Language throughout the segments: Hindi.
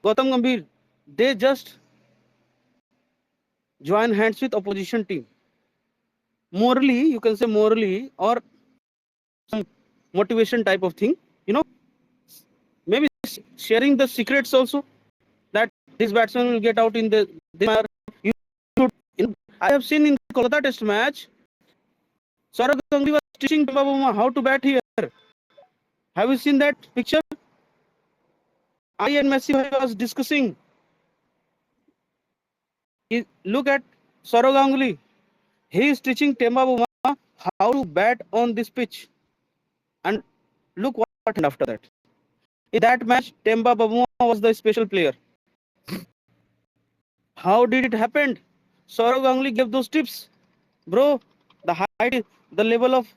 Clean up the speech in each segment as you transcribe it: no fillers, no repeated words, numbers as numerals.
Gautam Gambhir, they just join hands with opposition team. Morally, you can say morally, or some motivation type of thing. You know, maybe sharing the secrets also that this batsman will get out in the this manner. You should. I have seen in Kolkata Test match, Saurav Ganguly was teaching Temba Bavuma how to bat here. Have you seen that picture? I and Messi was discussing. Look at Saurav Ganguly. He is teaching Temba Bavuma how to bat on this pitch. And look what happened after that. In that match, Temba Bavuma was the special player. How did it happen? Saurav Ganguly gave those tips. Bro, the height, the level of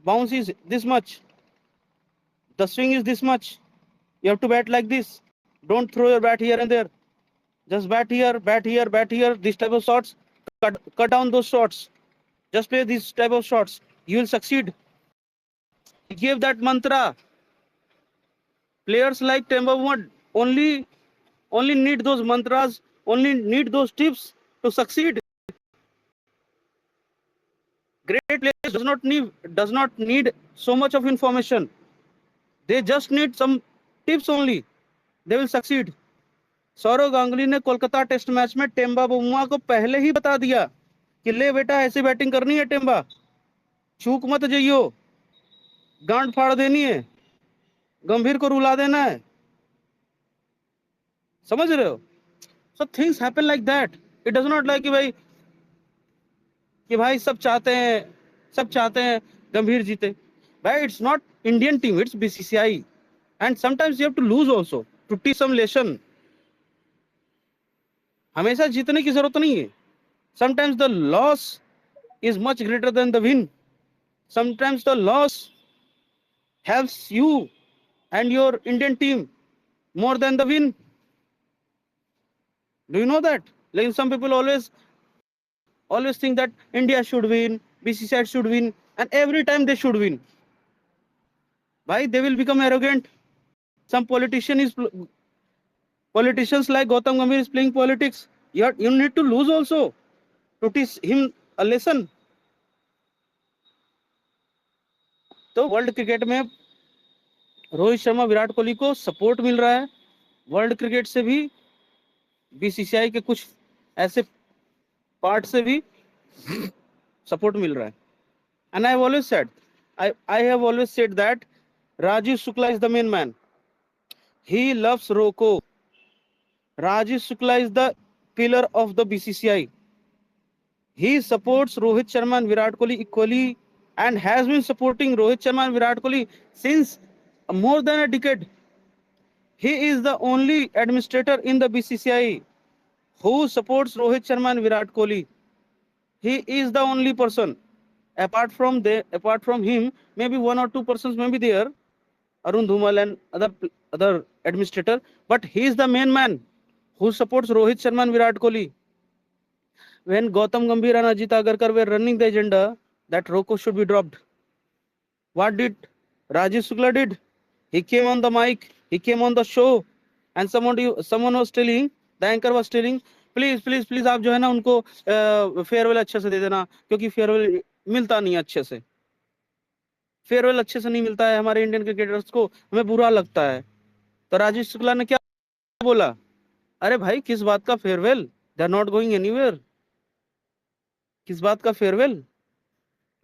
bounce is this much. The swing is this much. You have to bat like this. Don't throw your bat here and there. Just bat here, bat here, bat here. This type of shots. Cut down those shots. Just play this type of shots. You will succeed. He gave that mantra. Players like Temba Bavuma only need those mantras, only need those tips to succeed. Great players does not need so much of information. They just need some tips only. They will succeed. Saurav Ganguly ने कोलकाता टेस्ट मैच में टेम्बा बमुआ को पहले ही बता दिया कि ले बेटा ऐसी बैटिंग करनी है टेम्बा, चूक मत जाइयो, गांड फाड़ देनी है, गंभीर को रुला देना है. समझ रहे हो? So things happen like that. It does not like कि भाई सब चाहते हैं गंभीर जीते. भाई it's not Indian team, it's BCCI, and sometimes you have to lose also to teach some lesson. हमेशा जीतने की जरूरत नहीं है. Sometimes the loss is much greater than the win. Sometimes the loss helps you and your Indian team more than the win. Do you know that? Like some people always think that India should win, BCCI should win, and every time they should win. Why? They will become arrogant. Some politicians like Gautam Gambhir is playing politics. You need to lose also to teach him a lesson. तो वर्ल्ड क्रिकेट में रोहित शर्मा, विराट कोहली को सपोर्ट मिल रहा है. वर्ल्ड क्रिकेट से भी, बीसीसीआई के कुछ ऐसे पार्ट से भी सपोर्ट मिल रहा है. And I have always said that Rajiv Shukla is the main man. He loves Roko. Rajiv Shukla is the pillar of the BCCI. He supports Rohit Sharma and Virat Kohli equally and has been supporting Rohit Sharma and Virat Kohli since more than a decade. He is the only administrator in the BCCI who supports Rohit Sharma and Virat Kohli. He is the only person. Apart from him, maybe one or two persons may be there, Arun Dhumal and other administrator, but he is the main man who supports Rohit Sharma and Virat Kohli. When Gautam Gambhir and Ajit Agarkar were running the agenda that Rocco should be dropped, what did Rajiv Shukla did? He came on the mic, he came on the show, and someone was telling, the anchor was telling, please आप जो है ना उनको फेयरवेल अच्छे से दे देना, क्योंकि फेयरवेल मिलता नहीं अच्छे से. फेयरवेल अच्छे से नहीं मिलता है हमारे इंडियन क्रिकेटर्स को, हमें बुरा लगता है. तो राजीव शुक्ला ने क्या बोला? अरे भाई किस बात का farewell? They are not going anywhere. किस बात का फेयरवेल?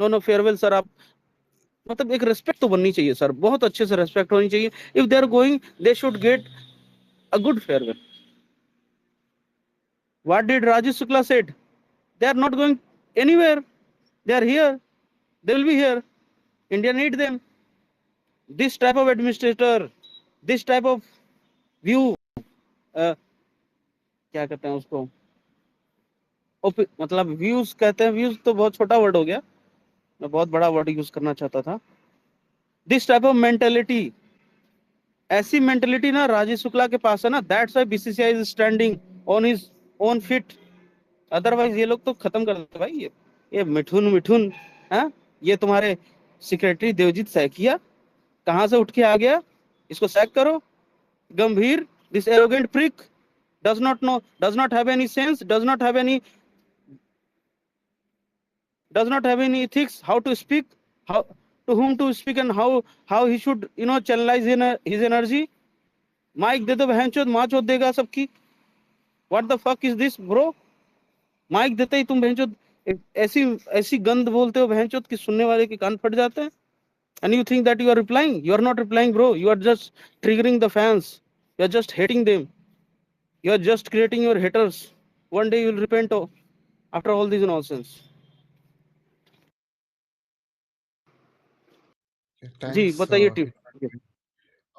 No farewell sir. आप मतलब एक रेस्पेक्ट तो बननी चाहिए सर, बहुत अच्छे से रेस्पेक्ट होनी चाहिए. If they are going, they should get a good farewell. What did Rajiv Shukla said? They are not going anywhere. They are here. They will be here. India need them. This type of administrator, this type of view, क्या कहते हैं उसको, मतलब व्यूज कहते हैं. व्यूज तो बहुत छोटा वर्ड हो गया, मैं बहुत बड़ा वर्ड यूज करना चाहता था. दिस टाइप ऑफ मेंटेलिटी, ऐसी मेंटेलिटी ना राजीव शुक्ला के पास है ना. That's why BCCI is standing on his own feet. Otherwise ये लोग तो खत्म कर देते भाई. ये मिठुन है, ये तुम्हारे सेक्रेटरी देवजीत सैकिया कहां से उठ के आ गया, इसको सैक करो. गंभीर This arrogant prick does not know, does not have any sense, does not have any ethics, how to speak, how to whom to speak, and how he should channelize his energy. Mic दे दो बहनचोद माँ चोद देगा सबकी. What the fuck is this bro? Mic देते ही तुम बहनचोद ऐसी ऐसी गंद बोलते हो बहनचोद कि सुनने वाले के कान फट जाते हैं. And you think that you are replying? You are not replying, bro. You are just triggering the fans. You are just hating them. You are just creating your haters. One day you will repent after all this nonsense. जी Thanks. बताइए टीम.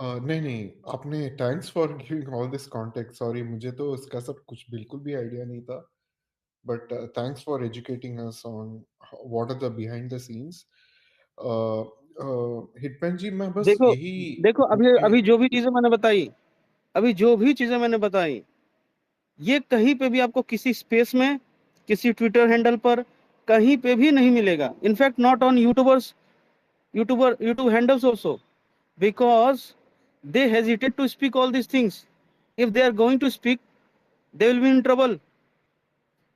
नहीं नहीं, आपने thanks for giving all this context. Sorry, मुझे तो इसका सब कुछ बिल्कुल भी आइडिया नहीं था. But thanks for educating us on what are the behind the scenes. Hitman ji, मैं बस देखो यही देखो अभी पूछने. अभी जो भी चीजें मैंने बताई, ये कहीं पे भी आपको किसी स्पेस में, किसी ट्विटर हैंडल पर कहीं पे भी नहीं मिलेगा. In fact not on YouTube handles also, because they hesitate to speak all these things. If they are going to speak, they will be in trouble.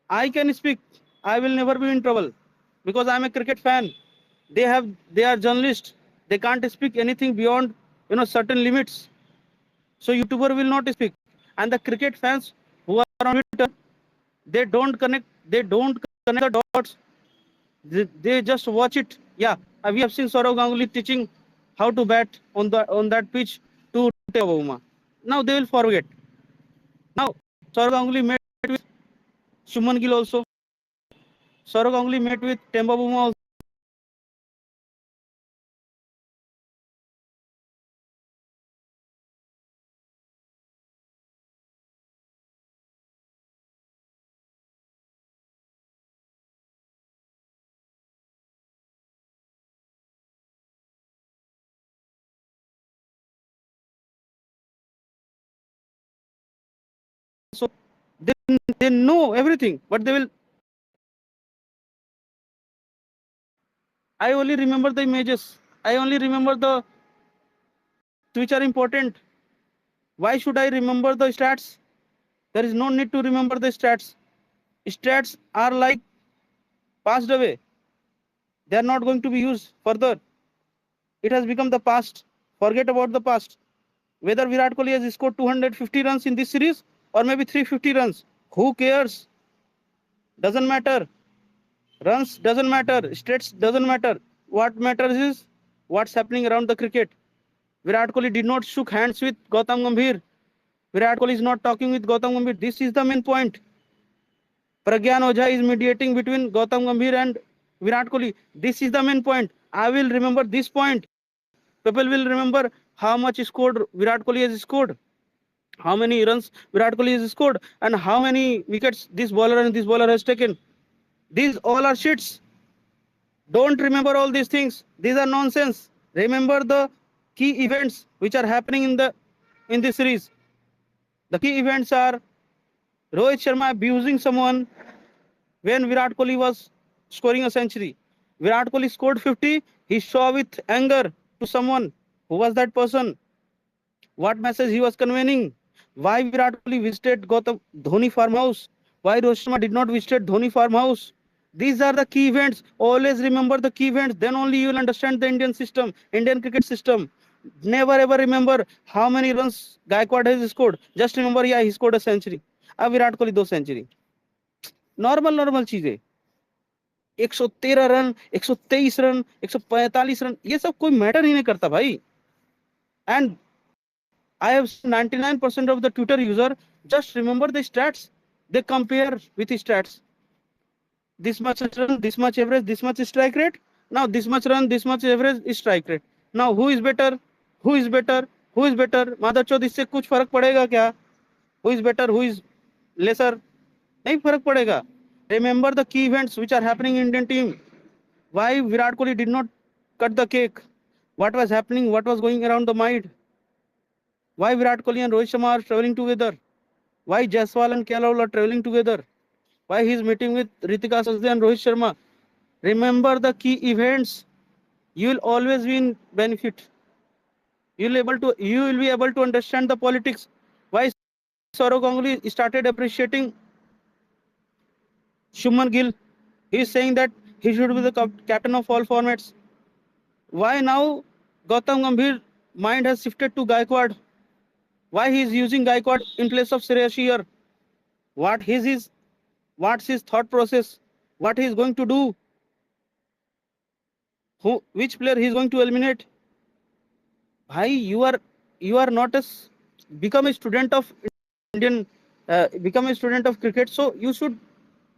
I can speak. I will never be in trouble because I am a cricket fan. They are journalists. They can't speak anything beyond certain limits. So YouTuber will not speak. And the cricket fans who are on Twitter, they don't connect. They don't connect the dots. They just watch it. Yeah, we have seen Saurav Ganguly teaching how to bat on that pitch to Temba Bavuma. Now they will forget. Now Saurav Ganguly met with Shuman Gill also. Saurav Ganguly met with Temba Bavuma also. So they know everything, but they will. I only remember the images. I only remember the which are important. Why should I remember the stats? There is no need to remember the stats. Stats are like passed away. They are not going to be used further. It has become the past. Forget about the past. Whether Virat Kohli has scored 250 runs in this series or maybe 350 runs, who cares? Doesn't matter. Runs doesn't matter. Stats doesn't matter. What matters is what's happening around the cricket. Virat Kohli did not shook hands with Gautam Gambhir. Virat Kohli is not talking with Gautam Gambhir. This is the main point. Pragyan Ojha is mediating between Gautam Gambhir and Virat Kohli. This is the main point. I will remember this point. People will remember how much scored Virat Kohli has scored, how many runs Virat Kohli has scored, and how many wickets this bowler and this bowler has taken. These all are shits. Don't remember all these things. These are nonsense. Remember the key events which are happening in this series. The key events are Rohit Sharma abusing someone when Virat Kohli was scoring a century. Virat Kohli scored 50. He saw with anger to someone. Who was that person? What message he was conveying? Why Virat Kohli visited Gautam Dhoni farmhouse? Why Rohit Sharma did not visit Dhoni farmhouse? These are the key events. Always remember the key events. Then only you will understand the Indian system, Indian cricket system. Never ever remember how many runs Gaikwad has scored. Just remember, yeah, he scored a century. अब विराट कोहली 2 सेंचुरी. नॉर्मल चीज है. 113 रन, 123 रन, 145 रन, ये सब कोई मैटर ही नहीं करता भाई. And I have 99% of the Twitter user just remember the stats. They compare with the stats. This much run, this much average, this much strike rate. Now this much run, this much average is strike rate. Now who is better? Who is better? Who is better? मादर चौथ इससे कुछ फर्क पड़ेगा क्या? Who is better? Who is lesser? नहीं फर्क पड़ेगा. Remember the key events which are happening in Indian team. Why Virat Kohli did not cut the cake? What was happening? What was going around the mind? Why Virat Kohli and Rohit Sharma are traveling together? Why Jaiswal and KL are traveling together? Why he is meeting with Ritika Sachdev and Rohit Sharma? Remember the key events. You will always be in benefit. You will be able to understand the politics. Why Saurav Ganguly started appreciating Shubman Gill. He is saying that he should be the captain of all formats. Why now Gautam Gambhir mind has shifted to Gaikwad? Why he is using Gaikwad in place of Shreyas Iyer? What's his thought process? What he is going to do? Which player he is going to eliminate? Bhai, you are not become a student of Indian, become a student of cricket. So you should,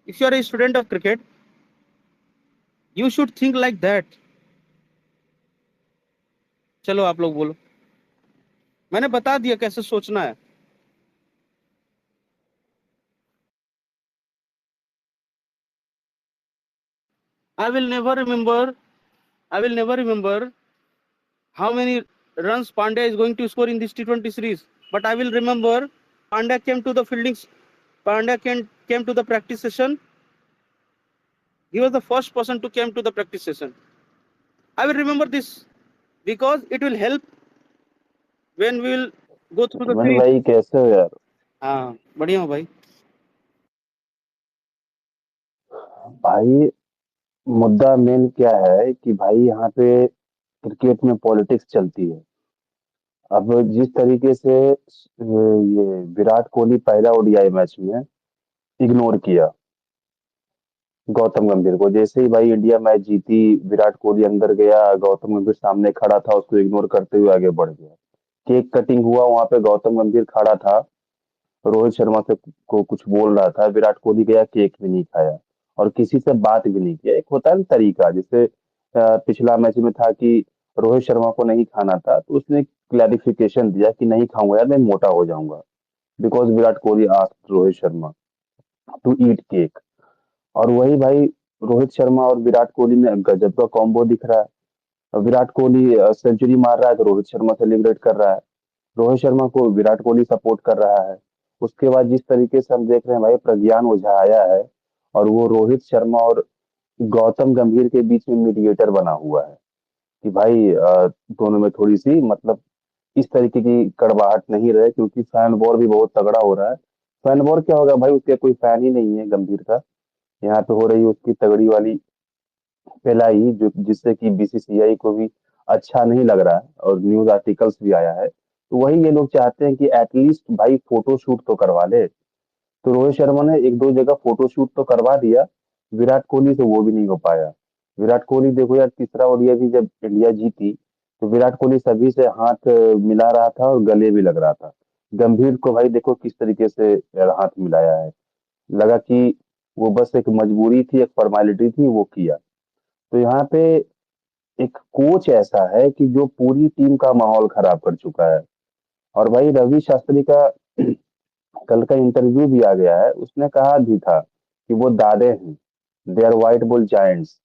if you are a student of cricket, you should think like that. चलो आप लोग बोलो, मैंने बता दिया कैसे सोचना है. I will never remember how many runs Pandya is going to score in this T20 series. But I will remember Pandya came to the fieldings. Pandya came to the practice session. He was the first person to came to the practice session. I will remember this because it will help when we will go through the series. भाई कैसे हो यार? हाँ बढ़िया हूँ भाई. भाई मुद्दा मेन क्या है कि भाई यहाँ पे क्रिकेट में पॉलिटिक्स चलती है. अब जिस तरीके से ये विराट कोहली पहला ओडीआई मैच में इग्नोर किया गौतम गंभीर को, जैसे ही भाई इंडिया मैच जीती, विराट कोहली अंदर गया, गौतम गंभीर सामने खड़ा था, उसको इग्नोर करते हुए आगे बढ़ गया. केक कटिंग हुआ, वहां पे गौतम गंभीर खड़ा था, रोहित शर्मा से को कुछ बोल रहा था, विराट कोहली गया, केक भी नहीं खाया और किसी से बात भी नहीं किया. एक होता है ना तरीका, जैसे पिछला मैच में था कि रोहित शर्मा को नहीं खाना था तो उसने क्लैरिफिकेशन दिया कि नहीं खाऊंगा यार, मैं मोटा हो जाऊंगा, because Virat Kohli asked Rohit Sharma to eat cake. और वही भाई रोहित शर्मा और विराट कोहली में गजब का कॉम्बो दिख रहा है. विराट कोहली सेंचुरी मार रहा है तो रोहित शर्मा सेलिब्रेट कर रहा है, रोहित शर्मा को विराट कोहली सपोर्ट कर रहा है. उसके बाद जिस तरीके से हम देख रहे हैं भाई, प्रज्ञान ओझा आया है और वो रोहित शर्मा और गौतम गंभीर के बीच में मीडिएटर बना हुआ है कि भाई दोनों में थोड़ी सी मतलब इस तरीके की कड़वाहट नहीं रहे, क्योंकि फैन वॉर भी बहुत तगड़ा हो रहा है. फैन वॉर क्या होगा भाई, उसके कोई फैन ही नहीं है गंभीर का. यहाँ पे हो रही है उसकी तगड़ी वाली फैलाई, जो जिससे कि बीसीसीआई को भी अच्छा नहीं लग रहा है और न्यूज आर्टिकल्स भी आया है. तो वही ये लोग चाहते हैं कि एटलीस्ट भाई फोटो शूट तो करवा ले. तो रोहित शर्मा ने एक दो जगह फोटो शूट तो करवा दिया, विराट कोहली से वो भी नहीं हो पाया. विराट कोहली देखो यार, तीसरा ओडीआई भी जब इंडिया जीती तो विराट कोहली सभी से हाथ मिला रहा था और गले भी लग रहा था. गंभीर को भाई देखो किस तरीके से हाथ मिलाया है, लगा कि वो बस एक मजबूरी थी, एक फॉर्मेलिटी थी, वो किया. तो यहाँ पे एक कोच ऐसा है कि जो पूरी टीम का माहौल खराब कर चुका है. और भाई रवि शास्त्री का कल का इंटरव्यू भी आ गया है, उसने कहा भी था कि वो दादे हैं, they are white ball giants.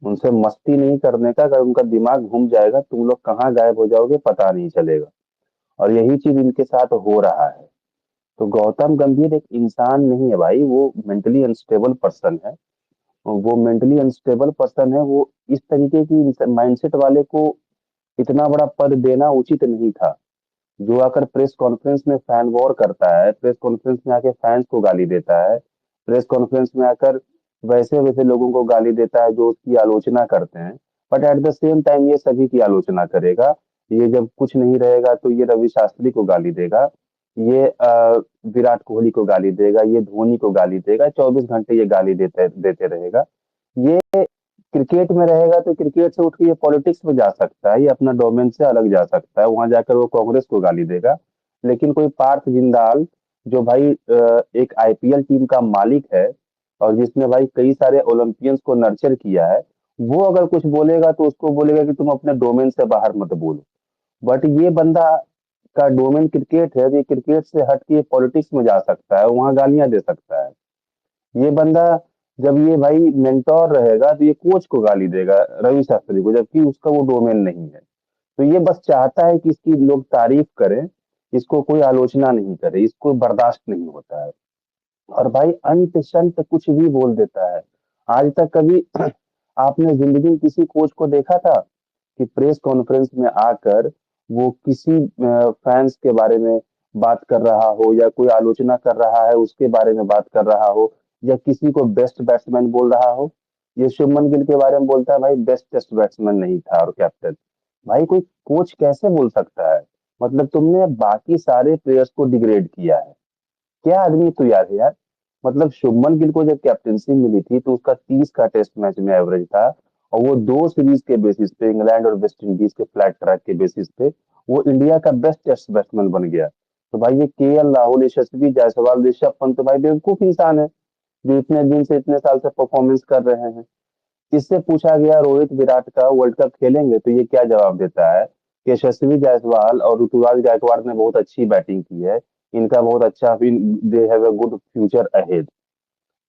उनसे मस्ती नहीं करने का, अगर उनका दिमाग घूम जाएगा तुम लोग कहाँ गायब हो जाओगे पता नहीं चलेगा. और यही चीज इनके साथ हो रहा है. तो गौतम गंभीर एक इंसान नहीं है भाई, वो मेंटली अनस्टेबल पर्सन है. वो मेंटली अनस्टेबल पर्सन है, वो इस तरीके की माइंडसेट वाले को इतना बड़ा पद देना उचित नहीं था. जो आकर प्रेस कॉन्फ्रेंस में फैन वॉर करता है, प्रेस कॉन्फ्रेंस में आके फैंस को गाली देता है, प्रेस कॉन्फ्रेंस में आकर वैसे वैसे लोगों को गाली देता है जो उसकी आलोचना करते हैं. But at the same time ये सभी की आलोचना करेगा. ये जब कुछ नहीं रहेगा तो ये रवि शास्त्री को गाली देगा, ये विराट कोहली को गाली देगा, ये धोनी को गाली देगा, 24 घंटे ये गाली देते देते रहेगा. ये क्रिकेट में रहेगा तो क्रिकेट से उठ के ये पॉलिटिक्स में जा सकता है, ये अपना डोमेन से अलग जा सकता है, वहां जाकर वो कांग्रेस को गाली देगा. लेकिन कोई पार्थ जिंदाल जो भाई एक आईपीएल टीम का मालिक है और जिसने भाई कई सारे ओलंपियंस को नर्चर किया है, वो अगर कुछ बोलेगा तो उसको बोलेगा कि तुम अपने डोमेन से बाहर मत बोलो. बट ये बंदा का डोमेन क्रिकेट है, ये क्रिकेट से हट के पॉलिटिक्स में जा सकता है, वहां गालियां दे सकता है. ये बंदा जब ये भाई मेंटोर रहेगा तो ये कोच को गाली देगा, रवि शास्त्री को, जबकि उसका वो डोमेन नहीं है. तो ये बस चाहता है कि इसकी लोग तारीफ करें, इसको कोई आलोचना नहीं करे, इसको बर्दाश्त नहीं होता है. और भाई अंत शंत कुछ भी बोल देता है. आज तक कभी आपने जिंदगी में किसी कोच को देखा था कि प्रेस कॉन्फ्रेंस में आकर वो किसी फैंस के बारे में बात कर रहा हो या कोई आलोचना कर रहा है उसके बारे में बात कर रहा हो या किसी को बेस्ट बैट्समैन बोल रहा हो, ये शुभमन गिल के बारे में बोलता है भाई बेस्ट टेस्ट बैट्समैन नहीं था और कैप्टन। भाई कोई कोच कैसे बोल सकता है? मतलब तुमने बाकी सारे प्लेयर्स को डिग्रेड किया है। क्या आदमी तो यार है यार। मतलब शुभमन गिल को जब कैप्टनसी मिली थी तो उसका 30 का टेस्ट मैच में एवरेज था और वो 2 सीरीज के बेसिस पे, इंग्लैंड और वेस्ट इंडीज के फ्लैट ट्रैक के बेसिस पे, वो इंडिया का बेस्ट टेस्ट बैट्समैन बन गया। तो भाई ये केएल राहुल, यशस्वी जायसवाल, ऋषभ पंत तो भाई बेवकूफ इंसान है जो इतने दिन से, इतने साल से परफॉर्मेंस कर रहे हैं। इससे पूछा गया रोहित विराट का वर्ल्ड कप खेलेंगे तो ये क्या जवाब देता है कि यशस्वी जायसवाल और ऋतुराज गायकवाड़ ने बहुत अच्छी बैटिंग की है, इनका बहुत अच्छा, they have a good future ahead.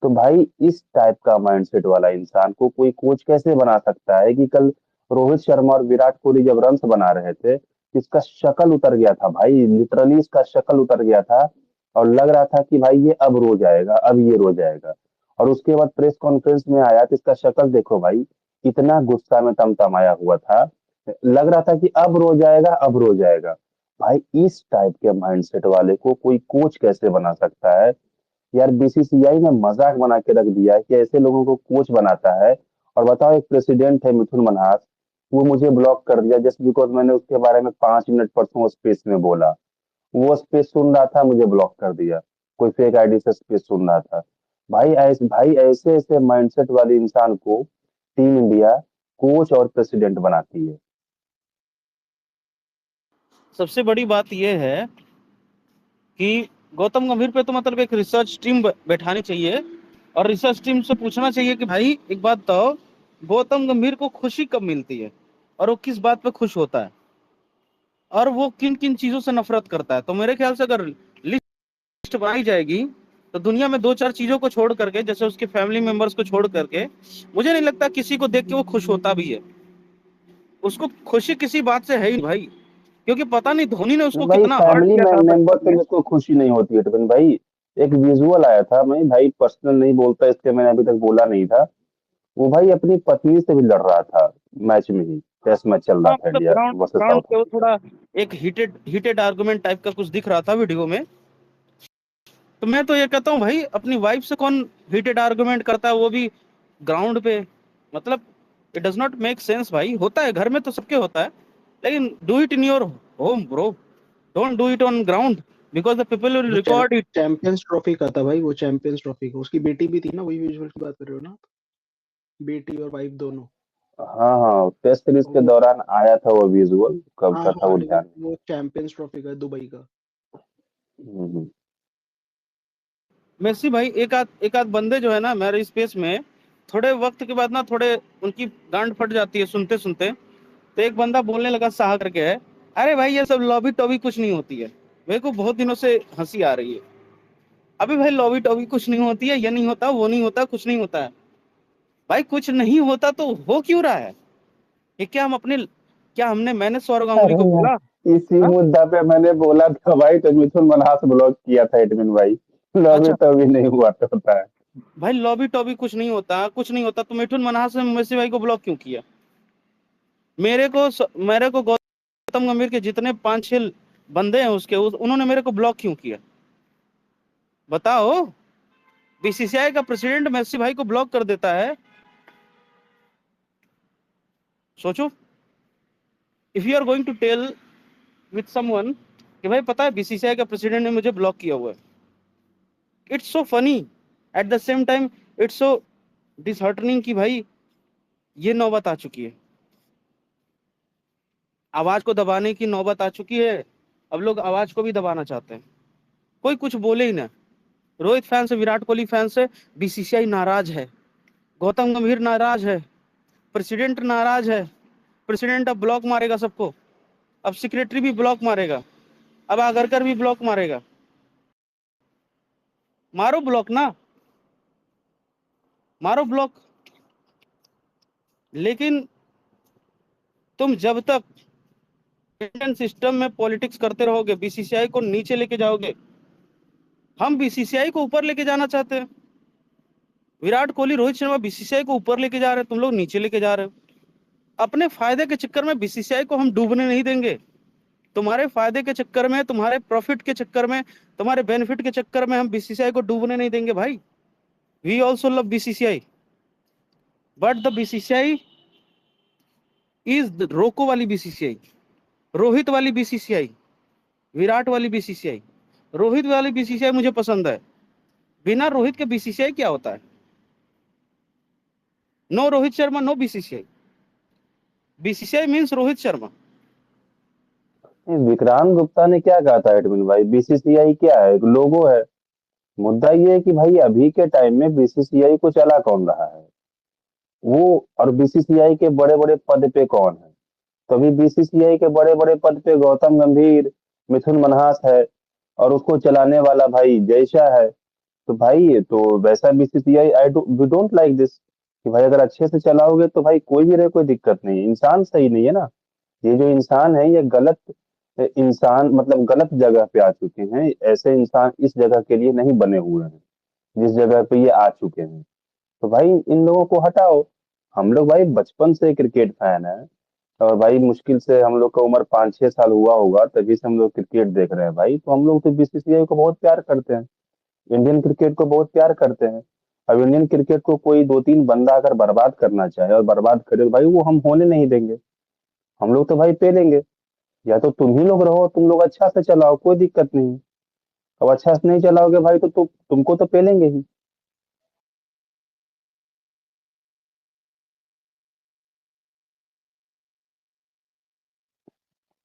तो भाई इस टाइप का माइंडसेट वाला इंसान को कोई कोच कैसे बना सकता है कि कल रोहित शर्मा और विराट कोहली जब रन्स बना रहे थे, इसका शक्ल उतर गया था भाई, लिटरली इसका शक्ल उतर गया था और लग रहा था कि भाई ये अब रो जाएगा, अब ये रो जाएगा। और उसके बाद प्रेस कॉन्फ्रेंस में आया तो इसका शक्ल देखो भाई, कितना गुस्सा में तमतमाया हुआ था, लग रहा था कि अब रो जाएगा, अब रो जाएगा। भाई इस टाइप के माइंडसेट वाले को कोई कोच कैसे बना सकता है? यार बीसीसीआई ने मजाक बना के रख दिया है कि ऐसे लोगों को कोच बनाता है। और बताओ, एक प्रेसिडेंट है मिथुन मनहास, वो मुझे ब्लॉक कर दिया जस्ट बिकॉज मैंने उसके बारे में 5 मिनट परसों स्पेस में बोला। वो स्पेस सुन रहा था, मुझे ब्लॉक कर दिया। कोई फेक आईडी से स्पेस सुन रहा था। भाई ऐसे ऐसे माइंडसेट वाले इंसान को टीम इंडिया कोच और प्रेसिडेंट बनाती है। सबसे बड़ी बात यह है कि गौतम गंभीर पे तो मतलब एक रिसर्च टीम बैठानी चाहिए और रिसर्च टीम से पूछना चाहिए कि भाई एक बात बताओ, गौतम गंभीर को खुशी कब मिलती है और वो किस बात पे खुश होता है और वो किन किन चीजों से नफरत करता है। तो मेरे ख्याल से अगर लिस्ट बनाई जाएगी तो दुनिया में 2-4 चीजों को छोड़ करके, जैसे उसके फैमिली मेंबर्स को छोड़ करके, मुझे नहीं लगता किसी को देख के वो खुश होता भी है। उसको खुशी किसी बात से है ही भाई, क्योंकि पता नहीं धोनी ने उसको भाई कितना हर्ट फैमिली किया था मेंबर बचपन से में। मुझको खुशी नहीं होती है टिफिन भाई। एक विजुअल आया था, मैं भाई पर्सनल नहीं बोलता इसके, मैंने अभी तक बोला नहीं था। वो भाई अपनी पत्नी से भी लड़ रहा था मैच में ही, टेस्ट मैच चल रहा हाँ था मतलब India ground versus ground south पे वो अफ्रीका। थोड़ा एक हीटेड हीटेड आर्गुमेंट टाइप का कुछ दिख रहा था वीडियो में। तो मैं तो ये कहता हूँ भाई, अपनी वाइफ से कौन हीटेड आर्गुमेंट करता है, वो भी ग्राउंड पे। मतलब it does not make sense भाई। होता है घर में तो सबके होता है, लेकिन do it in your home bro, don't do it on ground because the people will वो रिकॉर्ड इट। चैंपियंस ट्रॉफी का था भाई, वो चैंपियंस ट्रॉफी का। उसकी बेटी भी थी ना, वही विजुअल की बात कर रहे हो ना आप? बेटी और वाइफ दोनों। हाँ हाँ, टेस्ट सीरीज के वो दौरान आया था वो विजुअल, कब हाँ का था हाँ, वो लेकिन ध्यान वो चैंपियंस ट्रॉफी का है, दुबई का। नहीं। मेसी भाई एक आध बंदे जो है ना मेरे स्पेस में, थोड़े वक्त के बाद ना थोड़े उनकी गांड फट जाती है सुनते सुनते। तो एक बंदा बोलने लगा, साहा करके है, अरे भाई ये सब लॉबी टॉबी कुछ नहीं होती है। मेरे को बहुत दिनों से हंसी आ रही है। अबे भाई लॉबी टॉबी कुछ नहीं होती है, ये नहीं होता, वो नहीं होता, कुछ नहीं होता है। भाई कुछ नहीं होता तो हो क्यों रहा है? ये क्या हम अपने, क्या हमने, मैंने सौरव गांगुली अरे को यार, बोला? इसी हाँ? मुद्दा पे मैंने बोला था भाई, तो मिथुन मनहास ब्लॉक किया था एडमिन भाई। लॉबी अच्छा तो अभी नहीं हुआ तो होता है। भाई, लॉबी टॉबी कुछ नहीं होता, कुछ नहीं होता, तो मिठुन मनहास ने मेसी भाई को ब्लॉक क्यों किया? मेरे को गौतम गंभीर के जितने 5-6 बंदे हैं उन्होंने मेरे को ब्लॉक क्यों किया? बताओ। बीसीसीआई का प्रेसिडेंट मेसी भाई को ब्लॉक कर देता है। सोचो, if you are going to tell with someone कि भाई पता है बीसीसीआई का प्रेसिडेंट ने मुझे ब्लॉक किया हुआ है, it's so funny, at the same time it's so disheartening कि भाई ये नौबत आ चुकी है, आवाज को दबाने की नौबत आ चुकी है। अब लोग आवाज को भी दबाना चाहते हैं, कोई कुछ बोले ही ना। रोहित फैन से, विराट कोहली फैन से बीसीसीआई नाराज है, गौतम गंभीर नाराज है, प्रेसिडेंट नाराज है। प्रेसिडेंट अब ब्लॉक मारेगा सबको, अब सेक्रेटरी भी ब्लॉक मारेगा, अब आगरकर भी ब्लॉक मारेगा। मारो ब्लॉक ना, मारो ब्लॉक। लेकिन तुम जब तक इंडियन सिस्टम में पॉलिटिक्स करते रहोगे, बीसीसीआई को नीचे लेके जाओगे। हम बीसीसीआई को ऊपर लेके जाना चाहते हैं। विराट कोहली, रोहित शर्मा बीसीसीआई को ऊपर लेके जा रहे हैं, तुम लोग नीचे लेके जा रहे हो। अपने फायदे के चक्कर में बीसीसीआई को हम डूबने नहीं देंगे। तुम्हारे फायदे के चक्कर में, तुम्हारे प्रॉफिट के चक्कर में, तुम्हारे बेनिफिट के चक्कर में हम बीसीसीआई को डूबने नहीं देंगे भाई। We also love BCCI, but the BCCI is Roko वाली बीसीसीआई, रोहित वाली बीसीसीआई, विराट वाली बीसीसीआई। रोहित वाली बीसीसीआई मुझे पसंद है। बिना रोहित के बीसीसीआई क्या होता है? No Rohit Sharma no BCCI. BCCI means Rohit Sharma. Vikrant Gupta ने क्या कहा था एडमिन भाई, बीसीसीआई क्या है, एक लोगो है। मुद्दा ये है कि भाई अभी के टाइम में बीसीसीआई को चला कौन रहा है, वो और बीसीसीआई के बड़े बड़े पद पे कौन है। तो अभी बीसीसीआई के बड़े बड़े पद पे गौतम गंभीर, मिथुन मन्हास है, और उसको चलाने वाला भाई जय शाह है। तो भाई ये तो वैसा BCCI I we don't like this, कि भाई अगर अच्छे से चलाओगे तो भाई कोई भी रहे, कोई दिक्कत नहीं है। इंसान सही नहीं है ना, ये जो इंसान है ये गलत इंसान, मतलब गलत जगह पे आ चुके हैं। ऐसे इंसान इस जगह के लिए नहीं बने हुए हैं जिस जगह पे ये आ चुके हैं। तो भाई इन लोगों को हटाओ। हम लोग भाई बचपन से क्रिकेट फैन है, और भाई मुश्किल से हम लोग का उम्र 5-6 साल हुआ होगा तभी से हम लोग क्रिकेट देख रहे हैं भाई। तो हम लोग तो बीसीसीआई को बहुत प्यार करते हैं, इंडियन क्रिकेट को बहुत प्यार करते हैं। अब इंडियन क्रिकेट को कोई 2-3 बंदा अगर बर्बाद करना चाहे और बर्बाद करे तो भाई वो हम होने नहीं देंगे। हम लोग तो भाई पेलेंगे। या तो तुम ही लोग रहो, तुम लोग अच्छा से चलाओ, कोई दिक्कत नहीं। अब अच्छा से नहीं चलाओगे भाई तो तुमको तो पेलेंगे ही।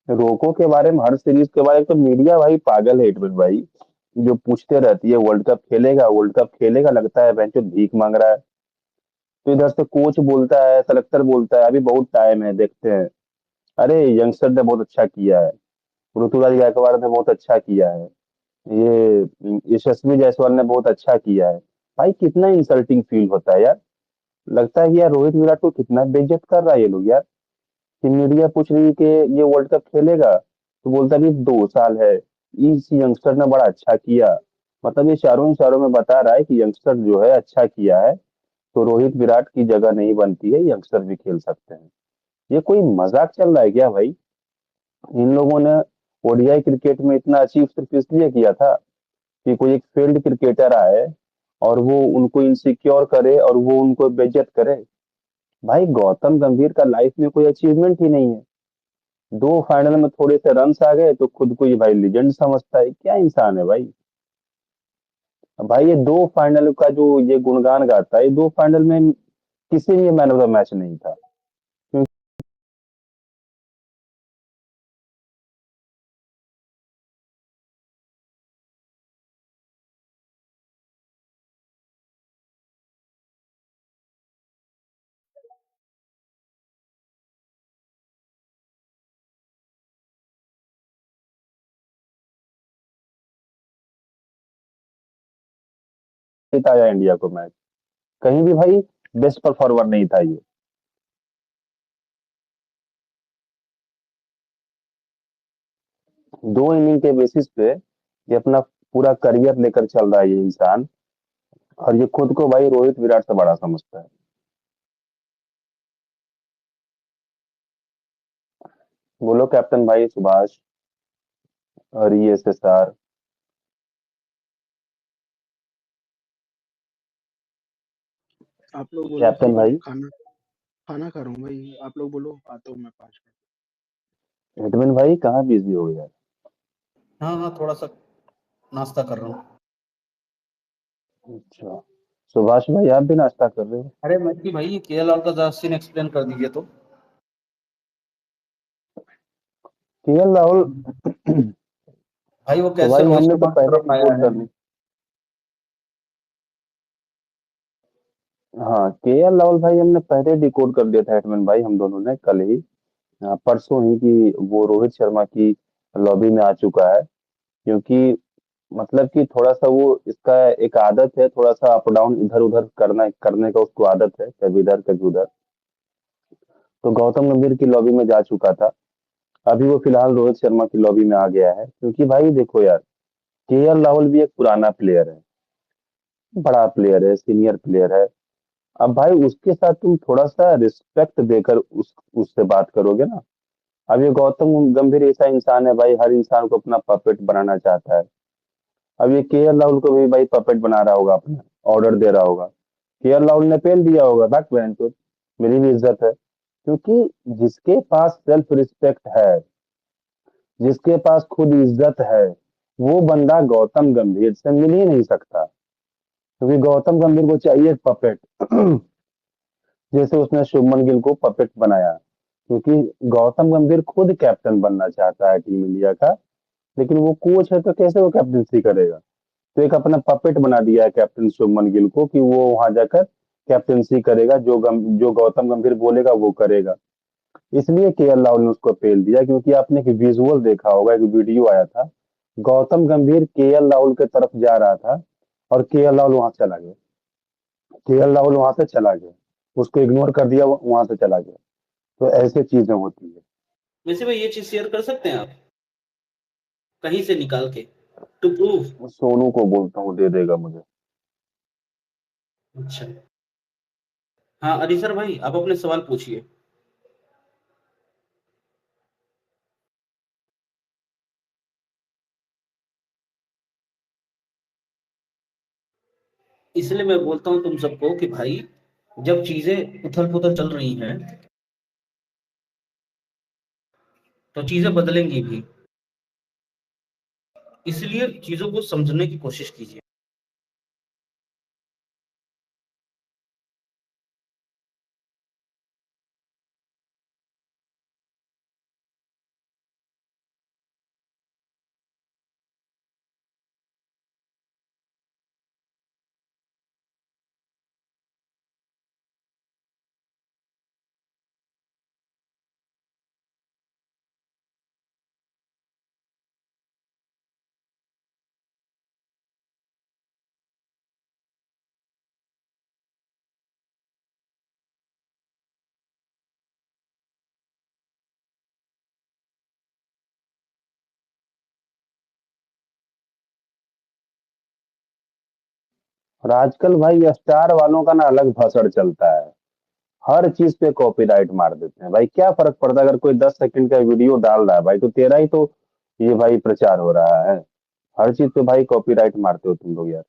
रोको के बारे में, हर सीरीज के बारे में तो मीडिया भाई पागल है एडमिन भाई। जो पूछते रहती है वर्ल्ड कप खेलेगा, वर्ल्ड कप खेलेगा, लगता है बेंचो भीख मांग रहा है। तो इधर से कोच बोलता है, सेलेक्टर बोलता है अभी बहुत टाइम है, देखते हैं। अरे यंगस्टर ने बहुत अच्छा किया है, ऋतुराज गायकवाड़ ने बहुत अच्छा किया है, ये यशस्वी जायसवाल ने बहुत अच्छा किया है। भाई कितना इंसल्टिंग फील होता है यार। लगता है कि यार रोहित विराट को कितना बेइज्जत कर रहा है ये लोग यार। कि मीडिया पूछ रही है कि ये वर्ल्ड कप खेलेगा, तो बोलता है कि 2 साल है, इस यंगस्टर ने बड़ा अच्छा किया। मतलब ये चारों इशारों में बता रहा है कि यंगस्टर जो है अच्छा किया है, तो रोहित विराट की जगह नहीं बनती है, यंगस्टर भी खेल सकते हैं। ये कोई मजाक चल रहा है क्या भाई? इन लोगों ने ओडीआई क्रिकेट में इतना अचीव सिर्फ इसलिए किया था कि कोई एक फील्ड क्रिकेटर आए और वो उनको इनसिक्योर करे और वो उनको बेइज्जत करे। भाई गौतम गंभीर का लाइफ में कोई अचीवमेंट ही नहीं है। 2 फाइनल में थोड़े से रन आ गए तो खुद को ये भाई लेजेंड समझता है, क्या इंसान है भाई। अब भाई ये 2 फाइनल का जो ये गुणगान गाता है, ये 2 फाइनल में किसी भी मैन ऑफ द मैच नहीं था। जिताया इंडिया को मैच, कहीं भी भाई बेस्ट परफॉर्मर नहीं था ये। 2 इनिंग के बेसिस पे ये अपना पूरा करियर लेकर चल रहा है ये इंसान, और ये खुद को भाई रोहित विराट से बड़ा समझता है। बोलो कैप्टन भाई सुभाष और ये एसएसआर। आप लोग बोलो, कैप्टन भाई खाना खाना खा रहा हूँ भाई, आप लोग बोलो, आता हूँ मैं 5 मिनट। एडमिन भाई कहाँ बिजी हो गया? हाँ हाँ, थोड़ा सा नाश्ता कर रहा हूँ। अच्छा, सुभाष भाई आप भी नाश्ता कर रहे हो? अरे मक्की भाई, ये केएल का जरा सीन एक्सप्लेन कर दीजिए तो। केएल राहुल भाई वो तो कैसे भाई रोहित हमने तो शर्मा की पहले तरफ आया रिपोर्ट है? कर दी। हाँ केएल राहुल भाई हमने पहले डिकोड कर दिया था एडमिन भाई, हम दोनों ने कल ही, परसों ही, कि वो रोहित शर्मा की लॉबी में आ चुका है। क्योंकि मतलब कि थोड़ा सा वो इसका एक आदत है, थोड़ा सा अप डाउन इधर उधर करना करने का उसको आदत है, कभी इधर कभी उधर। तो गौतम गंभीर की लॉबी में जा चुका था, अभी वो फिलहाल रोहित शर्मा की लॉबी में आ गया है। क्योंकि भाई देखो यार, केएल राहुल भी एक पुराना प्लेयर है, बड़ा प्लेयर है, सीनियर प्लेयर है। अब भाई उसके साथ तुम थोड़ा सा रिस्पेक्ट देकर उससे बात करोगे ना, अब ये गौतम गंभीर ऐसा इंसान है भाई, हर इंसान को अपना पपेट बनाना चाहता है। अब ये केएल राहुल को भी भाई पपेट बना रहा होगा, अपना ऑर्डर दे रहा होगा। केएल राहुल ने पेल दिया होगा, बैक बहन तो मेरी भी इज्जत है। क्योंकि जिसके पास सेल्फ रिस्पेक्ट है, जिसके पास खुद इज्जत है, वो बंदा गौतम गंभीर से मिल ही नहीं सकता। क्योंकि गौतम गंभीर को चाहिए पपेट। जैसे उसने शुभमन गिल को पपेट बनाया, क्योंकि गौतम गंभीर खुद कैप्टन बनना चाहता है टीम इंडिया का, लेकिन वो कोच है तो कैसे वो कैप्टनसी करेगा। तो एक अपना पपेट बना दिया है कैप्टन शुभमन गिल को कि वो वहां जाकर कैप्टनसी करेगा, जो गौतम गंभीर बोलेगा वो करेगा। इसलिए केएल राहुल ने उसको पेल दिया, क्योंकि आपने एक विजुअल देखा होगा, एक वीडियो आया था, गौतम गंभीर केएल राहुल के तरफ जा रहा था और केएल राहुल वहां चला गया। केएल राहुल वहां से चला गया, उसको इग्नोर कर दिया, वो वहां से चला गया। तो ऐसे चीजें होती है। वैसे भाई ये चीज शेयर कर सकते हैं आप कहीं से निकाल के टू प्रूव? मैं सोनू को बोलता हूँ, दे देगा मुझे। अच्छा, हाँ अरिसर भाई आप अपने सवाल पूछिए। इसलिए मैं बोलता हूँ तुम सबको कि भाई जब चीजें उथल पुथल चल रही हैं तो चीजें बदलेंगी भी, इसलिए चीजों को समझने की कोशिश कीजिए। और आजकल भाई स्टार वालों का ना अलग भसड़ चलता है, हर चीज पे कॉपीराइट मार देते हैं भाई। क्या फर्क पड़ता है, अगर कोई 10 सेकंड का वीडियो डाल रहा है भाई, तो तेरा ही तो ये भाई प्रचार हो रहा है। हर चीज पे भाई कॉपीराइट मारते हो तुम लोग यार।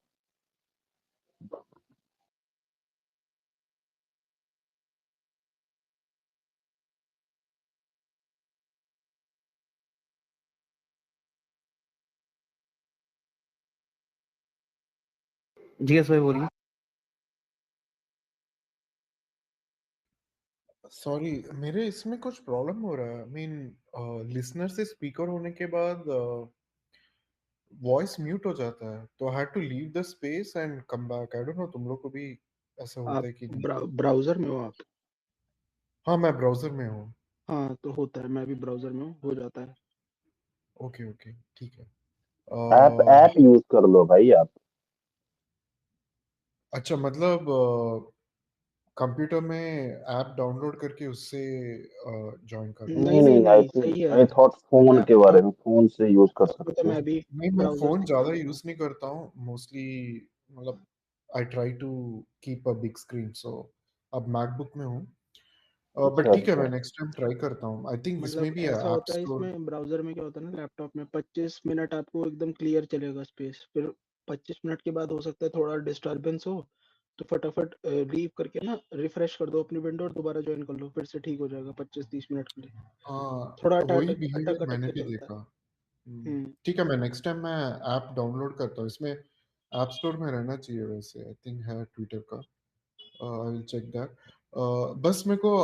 जी एस भाई बोलिए। सॉरी, मेरे इसमें कुछ प्रॉब्लम हो रहा है। मीन लिसनर से स्पीकर होने के बाद वॉइस म्यूट हो जाता है, तो I had to leave the space and come back. I don't know तुम लोग को भी ऐसा होता आप है कि नहीं। ब्राउजर में हो आप? हाँ, मैं ब्राउजर में हूँ। हाँ तो होता है, मैं भी ब्राउजर में हूँ, हो जाता है। ओके ओके, ठीक है। ऐप ऐप यूज कर लो भाई आप। अच्छा, मतलब कंप्यूटर में ऐप डाउनलोड करके उससे ज्वाइन करना है। नहीं नहीं नहीं नहीं, आई नहीं, थिंक सही है। आई थॉट फोन के बारे लैपटॉप में, फोन से यूज कर लैपटॉप में तो सकते हो। मैं भी नहीं, मैं ब्राउजर फोन से यूज ज्यादा करता हूँ। यूज नहीं करता हूँ मोस्टली। मतलब I try to keep a big screen, so अब मैकबुक में हूँ। अच्छा बट ठीक है, मैं अच्छा। नेक्स्ट टाइम ट्राई करता हूँ। आई थिंक इसमें मतलब भी है ऐसा ऐप होता है स्टोर। इसमें, ब्राउजर में क्या होता है ना, लैपटॉप में 25 मिनट आपको एकदम क्लियर चलेगा स्पेस, फिर 25 मिनट के बाद हो सकता है थोड़ा डिस्टरबेंस हो, तो फटाफट लीव करके ना रिफ्रेश कर दो अपनी विंडो और दोबारा ज्वाइन कर लो, फिर से ठीक हो जाएगा 25-30 मिनट के लिए। हाँ, थोड़ा वही अटक बिहेवियर अटक अटक मैंने के भी चलता है। देखा। हम्म। ठीक है, मैं नेक्स्ट टाइम मैं ऐप डाउनलोड करता हूँ। इसमें ऐप स्टोर में रहना चाहिए वैसे, आई थिंक है ट्विटर का। I will check that. बस मेरे को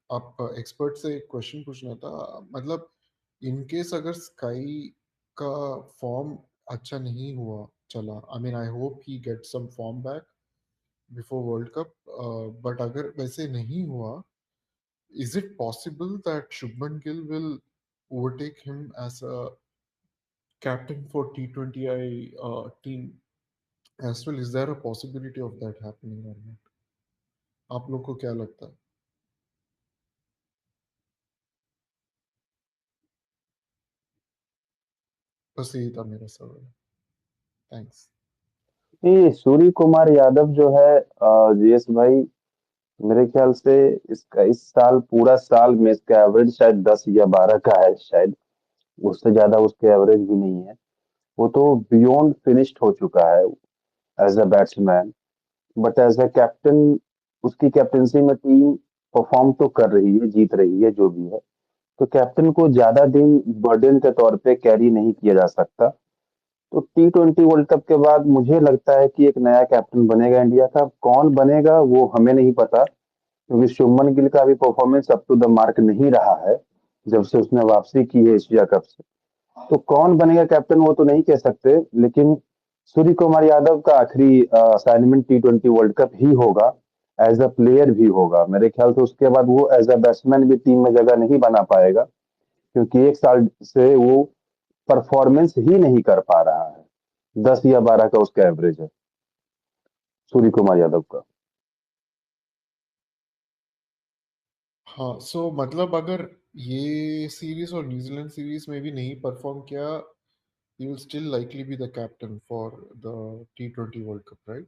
आप एक्सपर्ट से एक क्वेश्चन पूछना था। मतलब इन केस अगर स्काई का फॉर्म अच्छा नहीं हुआ, चला, I mean I hope he get some form back before World Cup. But अगर वैसे नहीं हुआ, is it possible that Shubman Gill will overtake him as a captain for T20I team as well? Is there a possibility of that happening or not? आप लोग को क्या लगता है? बस यही था मेरा सवाल। थैंक्स। ये सूर्य कुमार यादव जो है, जेएस भाई, मेरे ख्याल से इसका इस साल पूरा साल में इसका एवरेज शायद 10 या 12 का है शायद, उससे ज्यादा उसके एवरेज भी नहीं है। वो तो बियॉन्ड फिनिश्ड हो चुका है as a batsman, but as a captain उसकी कैप्टनसी में टीम परफॉर्म तो कर रही है, जीत रही है, जो भी है। तो कैप्टन को ज्यादा दिन बर्डन के तौर पे कैरी नहीं किया जा सकता। तो T20 वर्ल्ड कप के बाद मुझे लगता है कि एक नया कैप्टन बनेगा इंडिया का। कौन बनेगा वो हमें नहीं पता, क्योंकि शुभमन गिल का भी performance up to the mark नहीं रहा है जब से उसने वापसी की है एशिया कप से। तो कौन बनेगा कैप्टन वो तो नहीं कह सकते, लेकिन सूर्य कुमार यादव का आखिरी असाइनमेंट T20 वर्ल्ड कप ही होगा। एज अ प्लेयर भी होगा मेरे ख्याल से। उसके बाद वो एज अ बैट्समैन भी टीम में जगह नहीं बना पाएगा, क्योंकि एक साल से वो परफॉर्मेंस ही नहीं कर पा रहा है। 10 या 12 का उसका एवरेज है सूर्य कुमार यादव का। हाँ, सो मतलब अगर ये सीरीज और न्यूजीलैंड सीरीज में भी नहीं परफॉर्म किया, he will still likely be the captain for the T20 World Cup, right?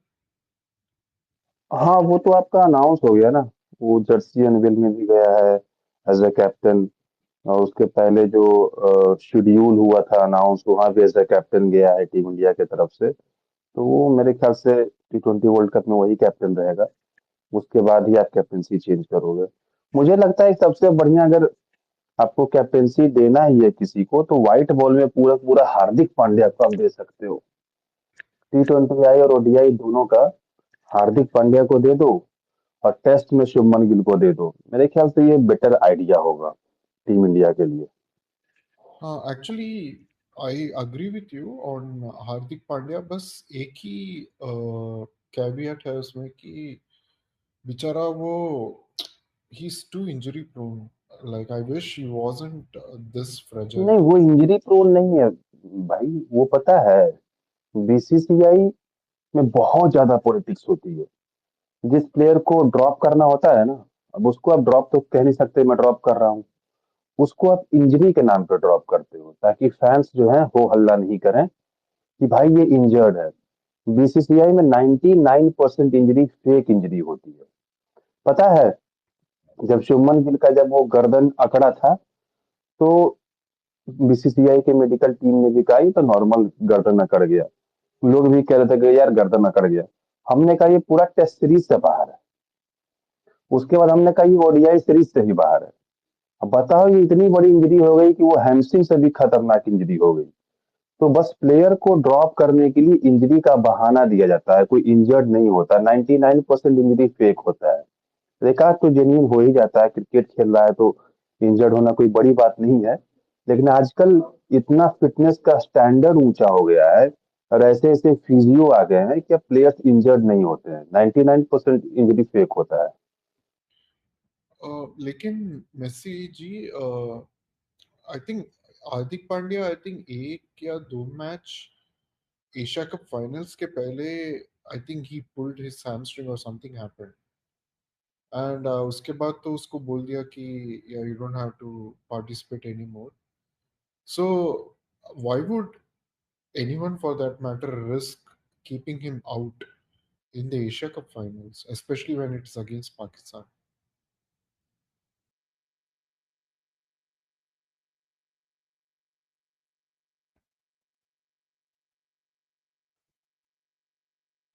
हाँ, वो तो आपका अनाउंस हो गया ना। वो जर्सी अनवील में भी गया है एज अ कैप्टन, और उसके पहले जो शेड्यूल हुआ था अनाउंस, वहां भी एज अ कैप्टन गया है टीम इंडिया की तरफ से। तो वो मेरे ख्याल से T20 वर्ल्ड कप में वही कैप्टन रहेगा। उसके बाद ही आप कैप्टनसी चेंज करोगे। मुझे लगता है सबसे बढ़िया, अगर आपको कैप्टनसी देना ही है किसी को, तो व्हाइट बॉल में पूरा पूरा हार्दिक पांड्या को आप दे सकते हो। T20 और ODI दोनों का हार्दिक पांड्या को दे दो, और टेस्ट में शुभमन गिल को दे दो। मेरे ख्याल से ये बेटर आइडिया होगा टीम इंडिया के लिए। हाँ, actually I agree with you on Hardik Pandya. बस एक ही कैवियट है उसमें कि बेचारा वो he is too injury prone. Like I wish he wasn't this fragile. नहीं, वो इंजरी प्रोन नहीं है भाई। वो पता है, बीसीसीआई में बहुत ज्यादा पॉलिटिक्स होती है। जिस प्लेयर को ड्रॉप करना होता है ना, अब उसको आप ड्रॉप तो कह नहीं सकते मैं ड्रॉप कर रहा हूँ। उसको आप इंजरी के नाम पे ड्रॉप करते हो, ताकि फैंस जो है हो हल्ला नहीं करें कि भाई ये इंजर्ड है। बीसीसीआई में 99% इंजरी फेक इंजरी होती है। पता है, जब शुभमन गिल का जब वो गर्दन अकड़ा था, तो बीसीसीआई के मेडिकल टीम ने भी कहा ये तो नॉर्मल गर्दन अकड़ गया। लोग भी कह रहे थे कि यार गर्दन अकड़ गया। हमने कहा ये पूरा टेस्ट सीरीज से बाहर है। उसके बाद हमने कहा ये ODI सीरीज से भी बाहर है। अब बताओ, ये इतनी बड़ी इंजरी हो गई कि वो हैमस्ट्रिंग से भी खतरनाक इंजरी हो गई। तो बस प्लेयर को ड्रॉप करने के लिए इंजरी का बहाना दिया जाता है। कोई इंजर्ड नहीं होता। 99% इंजरी फेक होता है। एकाध तो जेन्युइन हो ही जाता है। क्रिकेट खेल रहा है तो इंजर्ड होना कोई बड़ी बात नहीं है। लेकिन आजकल इतना फिटनेस का स्टैंडर्ड ऊंचा हो गया है, और ऐसे ऐसे फिजियो आ गए हैं कि अब प्लेयर्स इंजर्ड नहीं होते हैं। 99% इंजरी फेक होता है। लेकिन Messi ji, I think Hardik Pandya, I think एक या दो मैच एशिया कप फाइनल्स के पहले, I think he pulled his hamstring और समथिंग हैपेंड। एंड उसके बाद तो उसको बोल दिया कि या you don't have to participate any more. So why would anyone for that matter risk keeping him out in the Asia Cup finals, especially when it's against Pakistan?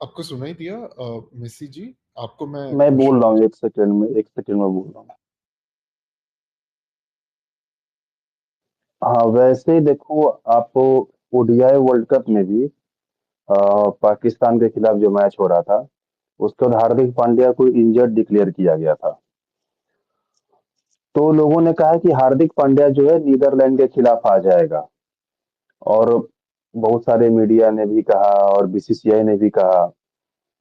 आपको सुनाई दिया मेसी जी? आपको मैं मैं बोल क्वेश्चन रहा हूँ, पूछ। 1 सेकंड में, 1 सेकंड में बोल रहा हूँ। हाँ, वैसे ही देखो आप, ODI वर्ल्ड कप में भी पाकिस्तान के खिलाफ जो मैच हो रहा था, उसके बाद हार्दिक पांड्या को इंजर्ड डिक्लेयर किया गया था। तो लोगों ने कहा कि हार्दिक पांड्या जो है नीदरलैंड के खिलाफ आ जाएगा। और बहुत सारे मीडिया ने भी कहा और बीसीसीआई ने भी कहा।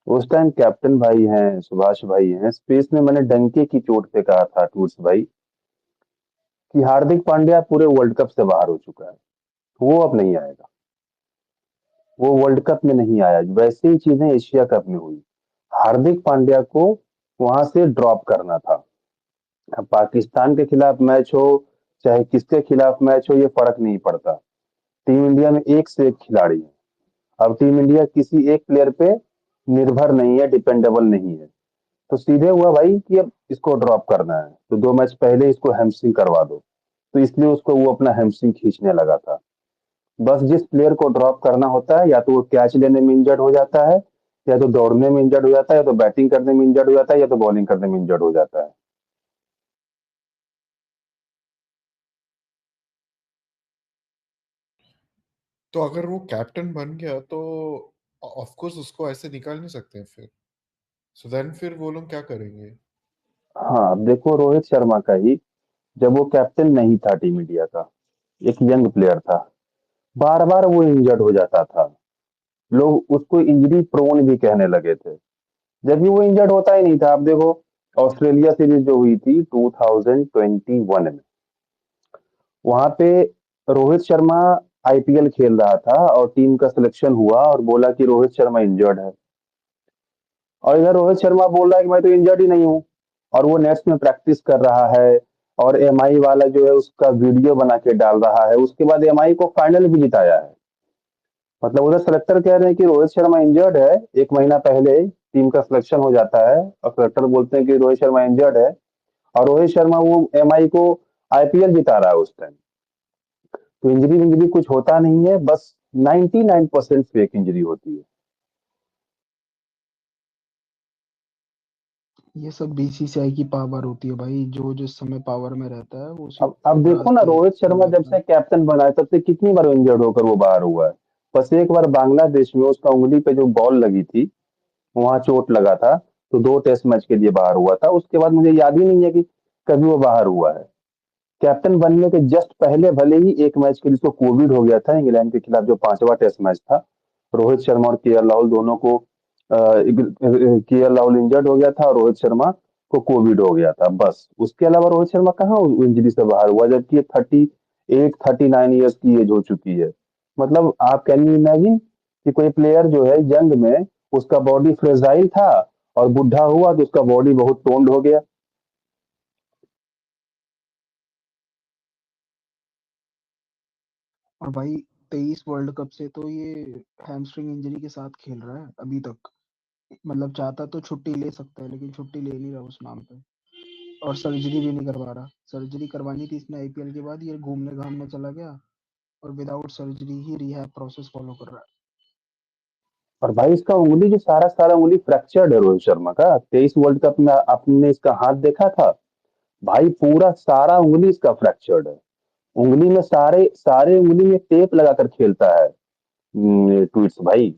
उस टाइम कैप्टन भाई हैं, सुभाष भाई हैं, स्पेस में मैंने डंके की चोट पे कहा था टूर्स भाई, कि हार्दिक पांड्या पूरे वर्ल्ड कप से बाहर हो चुका है, वो अब नहीं आएगा। वो वर्ल्ड कप में नहीं आया। वैसे ही चीजें एशिया कप में हुई। हार्दिक पांड्या को वहां से ड्रॉप करना था। अब पाकिस्तान के खिलाफ मैच हो, चाहे किसके खिलाफ मैच हो, ये फर्क नहीं पड़ता। टीम इंडिया में एक से एक खिलाड़ी है। अब टीम इंडिया किसी एक प्लेयर पे निर्भर नहीं है, डिपेंडेबल नहीं है। तो सीधे हुआ भाई कि अब इसको ड्रॉप करना है, तो 2 मैच पहले इसको हैमस्ट्रिंग करवा दो, तो इसलिए उसको वो अपना हैमस्ट्रिंग खींचने लगा था। बस जिस प्लेयर को ड्रॉप करना होता है, या तो वो कैच लेने में इंजर्ड हो जाता है, या तो दौड़ने में इंजर्ड हो जाता है, या तो बैटिंग करने में इंजर्ड हो जाता है, या तो बॉलिंग करने में इंजर्ड हो जाता है। तो अगर वो कैप्टन बन गया तो ऑफ कोर्स उसको ऐसे निकाल नहीं सकते हैं फिर, सो देन फिर वो लोग क्या करेंगे? हाँ, अब देखो रोहित शर्मा का ही, जब वो कैप्टन नहीं था टीम इंडिया का, एक यंग प्लेयर था, बार-बार वो इंजर्ड हो जाता था। लोग उसको इंजरी प्रोन भी कहने लगे थे, जबकि वो इंजर्ड होता ही नहीं था। आप देखो ऑस्ट्रेलिया सीरीज जो हुई थी 2021 में, वहां पे रोहित शर्मा आईपीएल खेल रहा था और टीम का सिलेक्शन हुआ और बोला कि रोहित शर्मा इंजर्ड है, और इधर रोहित शर्मा बोल रहा है कि मैं तो इंजर्ड ही नहीं हूँ, और वो नेट्स में प्रैक्टिस कर रहा है, और एमआई वाला जो है उसका वीडियो बना के डाल रहा है। उसके बाद एमआई को फाइनल भी जिताया है। मतलब उधर सेलेक्टर कह रहे हैं कि रोहित शर्मा इंजर्ड है, 1 महीना पहले टीम का सिलेक्शन हो जाता है और सेलेक्टर बोलते हैं कि रोहित शर्मा इंजर्ड है, और रोहित शर्मा वो एमआई को आईपीएल जिता रहा है उस टाइम। तो इंजरी विंजरी कुछ होता नहीं है, बस 99% फेक इंजरी होती है। ये सब बीसीसीआई की पावर होती है भाई, जो जिस समय पावर में रहता है वो उसी अब देखो ना, रास्ते रोहित चल शर्मा जब लेता से है। कैप्टन बना है तब से कितनी बार इंजर्ड होकर वो बाहर हुआ है। बस एक बार बांग्लादेश में उसका उंगली पे जो बॉल लगी थी, वहां चोट लगा था, तो 2 टेस्ट मैच के लिए बाहर हुआ था। उसके बाद मुझे याद ही नहीं है कि कभी वो बाहर हुआ है। कैप्टन बनने के जस्ट पहले भले ही 1 मैच के लिए उसको कोविड हो गया था, इंग्लैंड के खिलाफ जो 5वां टेस्ट मैच था, रोहित शर्मा और केएल राहुल दोनों को, केएल राहुल इंजर्ड हो गया था और रोहित शर्मा को कोविड हो गया था, बस। उसके अलावा रोहित शर्मा कहाँ इंजरी से बाहर हुआ, जबकि 38-39 ईयर्स की एज हो चुकी है। मतलब आप कैन यू इमेजिन कि कोई प्लेयर जो है यंग में, उसका बॉडी फ्रेजाइल था, और बुढ़ा हुआ तो उसका बॉडी बहुत टोन्ड हो गया। और भाई 23 वर्ल्ड कप से तो ये हैमस्ट्रिंग इंजरी के साथ खेल रहा है अभी तक। मतलब चाहता तो छुट्टी ले सकता है, लेकिन छुट्टी ले नहीं रहा उस नाम पे। और सर्जरी भी नहीं करवा रहा। सर्जरी करवानी थी इसने आईपीएल के बाद, ये घूमने घामने चला गया और विदाउट सर्जरी ही रिहैब प्रोसेस फॉलो कर रहा है। और भाई इसका उंगली जो सारा सारा उंगली फ्रैक्चर्ड है रोहित शर्मा का। 23 वर्ल्ड कप में आपने इसका हाथ देखा था भाई, पूरा सारा उंगली इसका फ्रैक्चर्ड है। उंगली में सारे सारे उंगली में टेप लगाकर खेलता है ट्वीट्स भाई।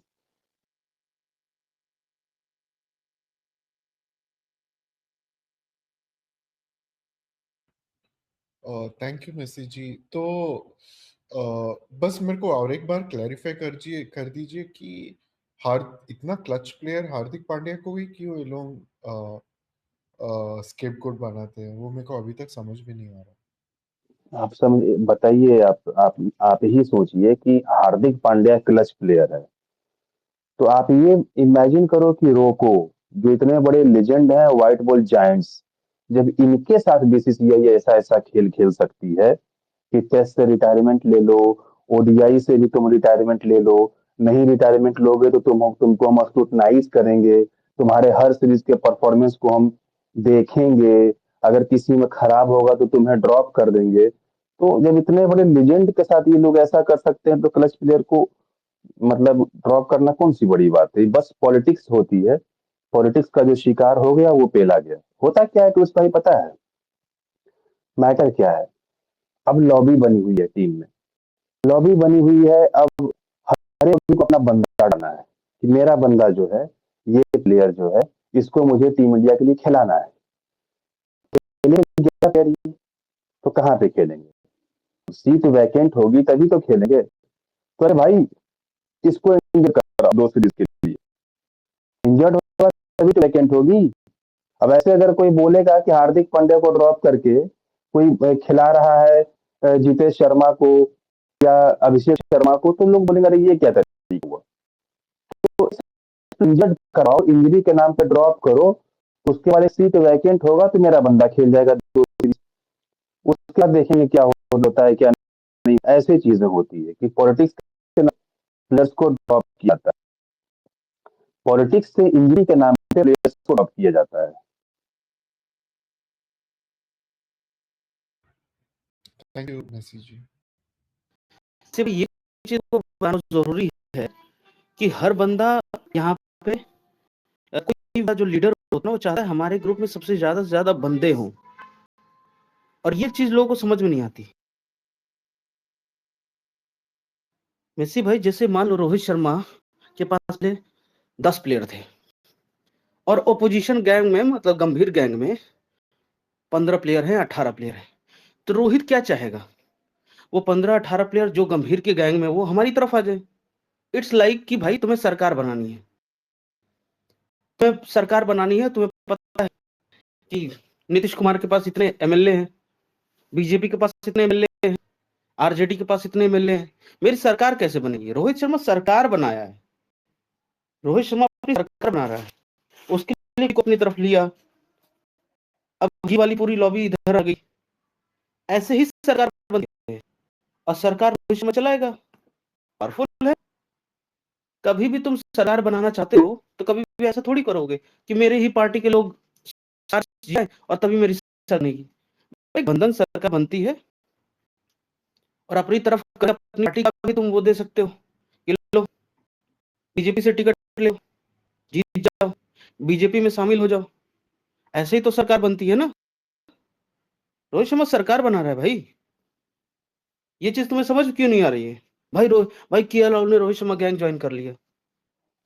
थैंक यू मेसी जी। तो बस मेरे को और एक बार क्लैरिफाई कर दीजिए कि हार इतना क्लच प्लेयर हार्दिक पांड्या को ही क्यों ये लोग स्केपगोट बनाते हैं, वो मेरे को अभी तक समझ में नहीं आ रहा। आप समझ बताइए, आप ही सोचिए कि हार्दिक पांड्या क्लच प्लेयर है, तो आप ये इमेजिन करो कि रोको, जो इतने बड़े लेजेंड हैं व्हाइट बॉल जायंट्स, जब इनके साथ बीसीसीआई ऐसा ऐसा खेल खेल सकती है कि टेस्ट से रिटायरमेंट ले लो, ओडीआई से भी तुम रिटायरमेंट ले लो, नहीं रिटायरमेंट लोगे तो तुमको हम स्क्रूटनाइज करेंगे, तुम्हारे हर सीरीज के परफॉर्मेंस को हम देखेंगे, अगर किसी में खराब होगा तो तुम्हें ड्रॉप कर देंगे। तो जब इतने बड़े लेजेंड के साथ ये लोग ऐसा कर सकते हैं, तो क्लच प्लेयर को मतलब ड्रॉप करना कौन सी बड़ी बात है। बस पॉलिटिक्स होती है, पॉलिटिक्स का जो शिकार हो गया वो पेला गया। होता क्या है टूरिस्ट भाई पता है, मैटर क्या है? अब लॉबी बनी हुई है टीम में, लॉबी बनी हुई है। अब हर एक को अपना बंदा डालना है कि मेरा बंदा जो है, ये प्लेयर जो है, इसको मुझे टीम इंडिया के लिए खिलाना है। खेलेंगे क्या करिए, तो कहाँ पे खेलेंगे? सीट वैकेंट होगी तभी तो खेलेंगे। तो अरे भाई, इसको इंजर करा 2 सीरीज के लिए, इंजर्ड होगा तभी तो वैकेंट होगी। अब ऐसे अगर कोई बोलेगा कि हार्दिक पांड्या को ड्रॉप करके कोई खिला रहा है जितेश शर्मा को या अभिषेक शर्मा को, तो लोग बोलेंगे अरे ये क्या तरीका हुआ। तो इंजर्ड कराओ, इंजरी के नाम पे ड्रॉप करो, उसके बाद सीट वैकेंट होगा तो मेरा बंदा खेल जाएगा 2 सीरीज, उसके बाद देखेंगे क्या होता है क्या नहीं। ऐसे चीजें होती है कि पॉलिटिक्स के प्लेयर्स को ड्रॉप किया जाता है, पॉलिटिक्स से इंजरी के नाम पे प्लेयर्स को ड्रॉप किया जाता है। थैंक यू मेसी जी। सिर्फ ये चीज को बताना जरूरी है कि हर बंदा यहाँ पे कोई जो लीडर होता है वो चाहता है हमारे ग्रुप में सबसे ज्यादा बंदे हों, और ये चीज लोगों को समझ में नहीं आती। मेसी भाई जैसे मान लो रोहित शर्मा के पास 10 प्लेयर थे और ओपोजिशन गैंग में, मतलब गंभीर गैंग में 15 प्लेयर हैं, 18 प्लेयर हैं, तो रोहित क्या चाहेगा? वो 15-18 प्लेयर जो गंभीर के गैंग में वो हमारी तरफ आ जाए। इट्स लाइक कि भाई तुम्हें सरकार बनानी है, तुम्हें पता है कि नीतीश कुमार के पास इतने एमएलए हैं, बीजेपी के पास इतने एमएलए हैं, आरजेडी के पास इतने एमएलए हैं, मेरी सरकार कैसे बनेगी? रोहित शर्मा सरकार बनाया है, रोहित शर्मा अपनी सरकार बना रहा है, उसके लिए को अपनी तरफ लिया, अब ये वाली पूरी लॉबी इधर आ गई। ऐसे ही सरकार बनती है और सरकार रोहित शर्मा चलाएगा, पावरफुल है। कभी भी तुम सरकार बनाना चाहते हो तो कभी भी ऐसा थोड़ी करोगे कि मेरे ही पार्टी के लोग जाए और तभी मेरी सरकार नहीं की। एक बंधन सरकार बनती है और अपनी तरफ अपनी पार्टी का भी तुम वो दे सकते हो कि लो बीजेपी से टिकट ले, जीत जाओ, बीजेपी में शामिल हो जाओ। ऐसे ही तो सरकार बनती है ना। रोहित शर्मा सरकार बना रहा है भाई, ये चीज तुम्हें समझ क्यों नहीं आ रही है? भाई केएल राहुल ने रोहित शर्मा गैंग ज्वाइन कर लिया,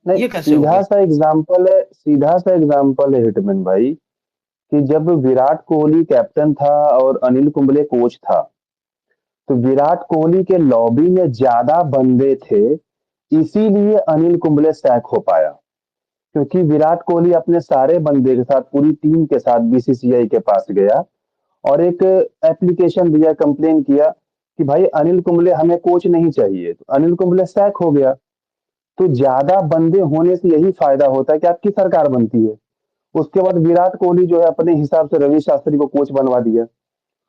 नहीं, ये कैसे हो गया? सीधा सा एग्जाम्पल है हिटमैन भाई, कि जब विराट कोहली कैप्टन था और अनिल कुंबले कोच था, तो विराट कोहली के लॉबी में ज्यादा बंदे थे, इसीलिए अनिल कुंबले सैक हो पाया। क्योंकि विराट कोहली अपने सारे बंदे के साथ, पूरी टीम के साथ बीसीसीआई के पास गया और एक एप्लीकेशन दिया, कंप्लेन किया कि भाई अनिल कुंबले हमें कोच नहीं चाहिए, तो अनिल कुंबले सैक हो गया। तो ज्यादा बंदे होने से यही फायदा होता है कि आपकी सरकार बनती है। उसके बाद विराट कोहली जो है अपने हिसाब से रवि शास्त्री को कोच बनवा दिया।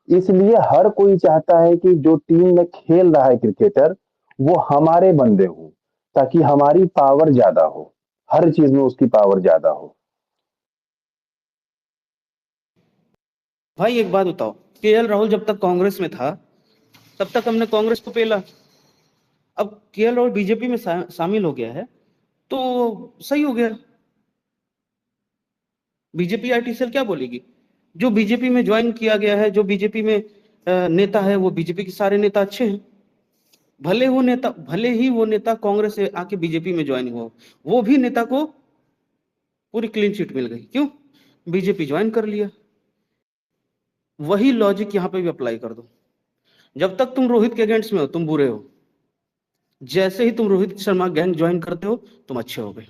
इसलिए हर कोई चाहता है कि जो टीम में खेल रहा है क्रिकेटर वो हमारे बंदे हों, ताकि हमारी पावर ज्यादा हो, हर चीज में उसकी पावर ज्यादा हो। भाई एक बात बताओ, केएल राहुल जब तक कांग्रेस में था तब तक हमने कांग्रेस को पेला, अब केएल राहुल बीजेपी में शामिल हो गया है तो सही हो गया। बीजेपी आईटी सेल क्या बोलेगी? जो बीजेपी में ज्वाइन किया गया है, जो बीजेपी में नेता है, वो बीजेपी के सारे नेता अच्छे हैं। भले ही वो नेता कांग्रेस से आके बीजेपी में ज्वाइन हुआ, वो भी नेता को पूरी क्लीन चिट मिल गई। क्यों? बीजेपी ज्वाइन कर लिया। वही लॉजिक यहां पे भी अप्लाई कर दो। जब तक तुम रोहित के अगेंस्ट में हो तुम बुरे हो, जैसे ही तुम रोहित शर्मा गैंग ज्वाइन करते हो तुम अच्छे हो गए।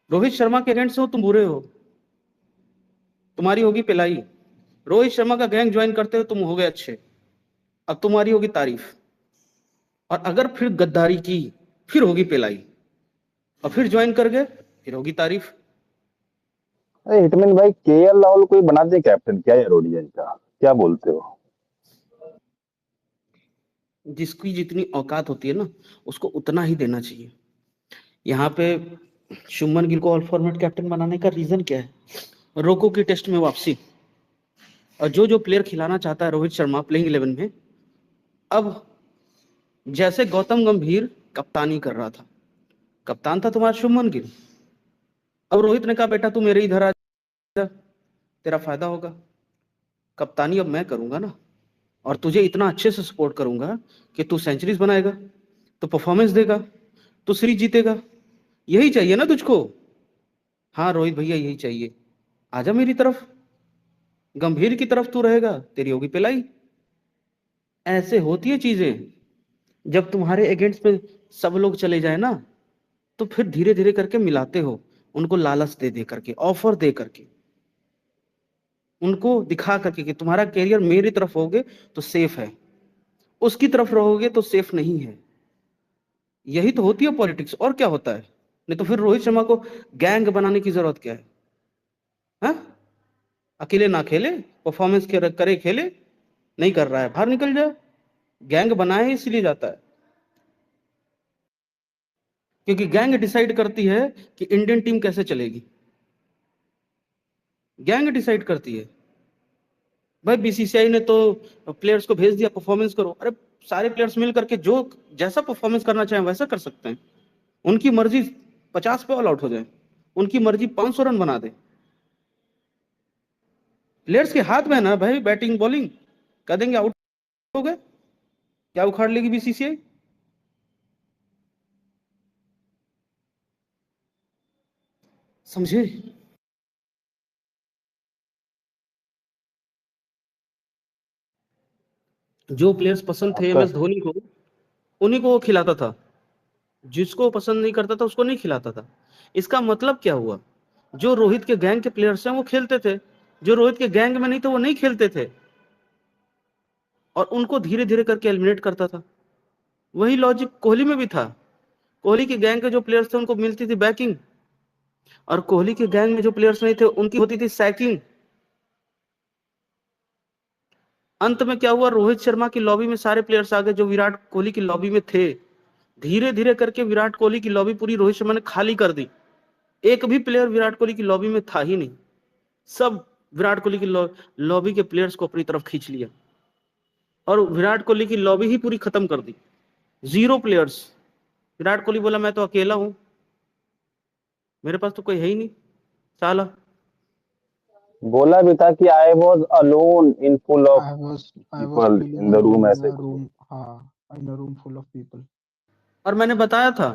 रोहित शर्मा के अगेंस्ट हो तुम बुरे हो, तुम्हारी होगी पिलाई। रोहित शर्मा का गैंग ज्वाइन करते हो तुम हो गए अच्छे, अब तुम्हारी होगी तारीफ। और अगर फिर गद्दारी की फिर होगी पिलाई, और फिर ज्वाइन कर गए फिर होगी तारीफ। अरे हिटमैन भाई, केएल राहुल को ही बना दे कैप्टन क्या यार ओडीआई का, क्या बोलते हो? जिसकी जितनी औकात होती है ना उसको उतना ही देना चाहिए। यहाँ पे शुभमन गिल को ऑल फॉर्मेट कैप्टन बनाने का रीजन क्या है? रोको की टेस्ट में वापसी, और जो प्लेयर खिलाना चाहता है रोहित शर्मा प्लेइंग 11 में। अब जैसे गौतम गंभीर कप्तानी कर रहा था, कप्तान था तुम्हारा शुभमन गिल, अब रोहित ने कहा बेटा तू मेरे इधर आ जा, तेरा फायदा होगा। कप्तानी अब मैं करूंगा ना, और तुझे इतना अच्छे से सपोर्ट करूंगा कि तू सेंचुरीज बनाएगा, तो परफॉर्मेंस देगा, तो सीरीज जीतेगा। यही चाहिए ना तुझको? हाँ रोहित भैया यही चाहिए, आजा मेरी तरफ, गंभीर की तरफ तू रहेगा, तेरी होगी पिलाई। ऐसे होती है चीजें। जब तुम्हारे अगेंस्ट में सब लोग चले जाए ना, तो फिर धीरे धीरे करके मिलाते हो, उनको लालच दे दे करके, ऑफर दे करके, उनको दिखा करके कि तुम्हारा कैरियर मेरी तरफ होगे तो सेफ है, उसकी तरफ रहोगे तो सेफ नहीं है। यही तो होती है पॉलिटिक्स, और क्या होता है? नहीं तो फिर रोहित शर्मा को गैंग बनाने की जरूरत क्या है? हाँ, अकेले ना खेले, परफॉर्मेंस करे खेले, नहीं कर रहा है बाहर निकल जाए। गैंग बनाए इसलिए जाता है क्योंकि गैंग डिसाइड करती है कि इंडियन टीम कैसे चलेगी, गैंग डिसाइड करती है। भाई बीसीसीआई ने तो प्लेयर्स को भेज दिया परफॉर्मेंस करो, अरे सारे प्लेयर्स मिल करके जो जैसा परफॉर्मेंस करना चाहें वैसा कर सकते हैं। उनकी मर्जी 50 पे ऑल आउट हो जाए, उनकी मर्जी 500 रन बना दे। प्लेयर्स के हाथ में है ना भाई बैटिंग बॉलिंग, कह देंगे आउट हो गए, क्या उखाड़ लेगी बीसीसीआई? समझे? जो प्लेयर्स पसंद थे आपका एमएस धोनी को, उन्हीं को वो खिलाता था, जिसको पसंद नहीं करता था उसको नहीं खिलाता था। इसका मतलब क्या हुआ? जो रोहित के गैंग के प्लेयर्स हैं वो खेलते थे, जो रोहित के गैंग में नहीं थे वो नहीं खेलते थे, और उनको धीरे धीरे करके एलिमिनेट करता था। वही लॉजिक कोहली में भी था। कोहली के गैंग के जो प्लेयर्स थे उनको मिलती थी बैकिंग, और कोहली के गैंग में जो प्लेयर्स नहीं थे उनकी होती थी सैकिंग। अंत में क्या हुआ? रोहित शर्मा की लॉबी में सारे प्लेयर्स आ गए जो विराट कोहली की लॉबी में थे। धीरे धीरे करके विराट कोहली की लॉबी पूरी रोहित शर्मा ने खाली कर दी। एक भी प्लेयर विराट कोहली की लॉबी में था ही नहीं। सब विराट कोहली की लॉबी के प्लेयर्स को अपनी तरफ खींच लिया, और विराट कोहली की लॉबी ही पूरी खत्म कर दी। 0 प्लेयर्स। विराट कोहली बोला मैं तो अकेला हूं, मेरे पास तो कोई है ही नहीं साला। बोला भी था कि I was alone in full of I was people feeling in the alone room, in ऐसे a कुछ। room, हाँ, in a room full of people. और मैंने बताया था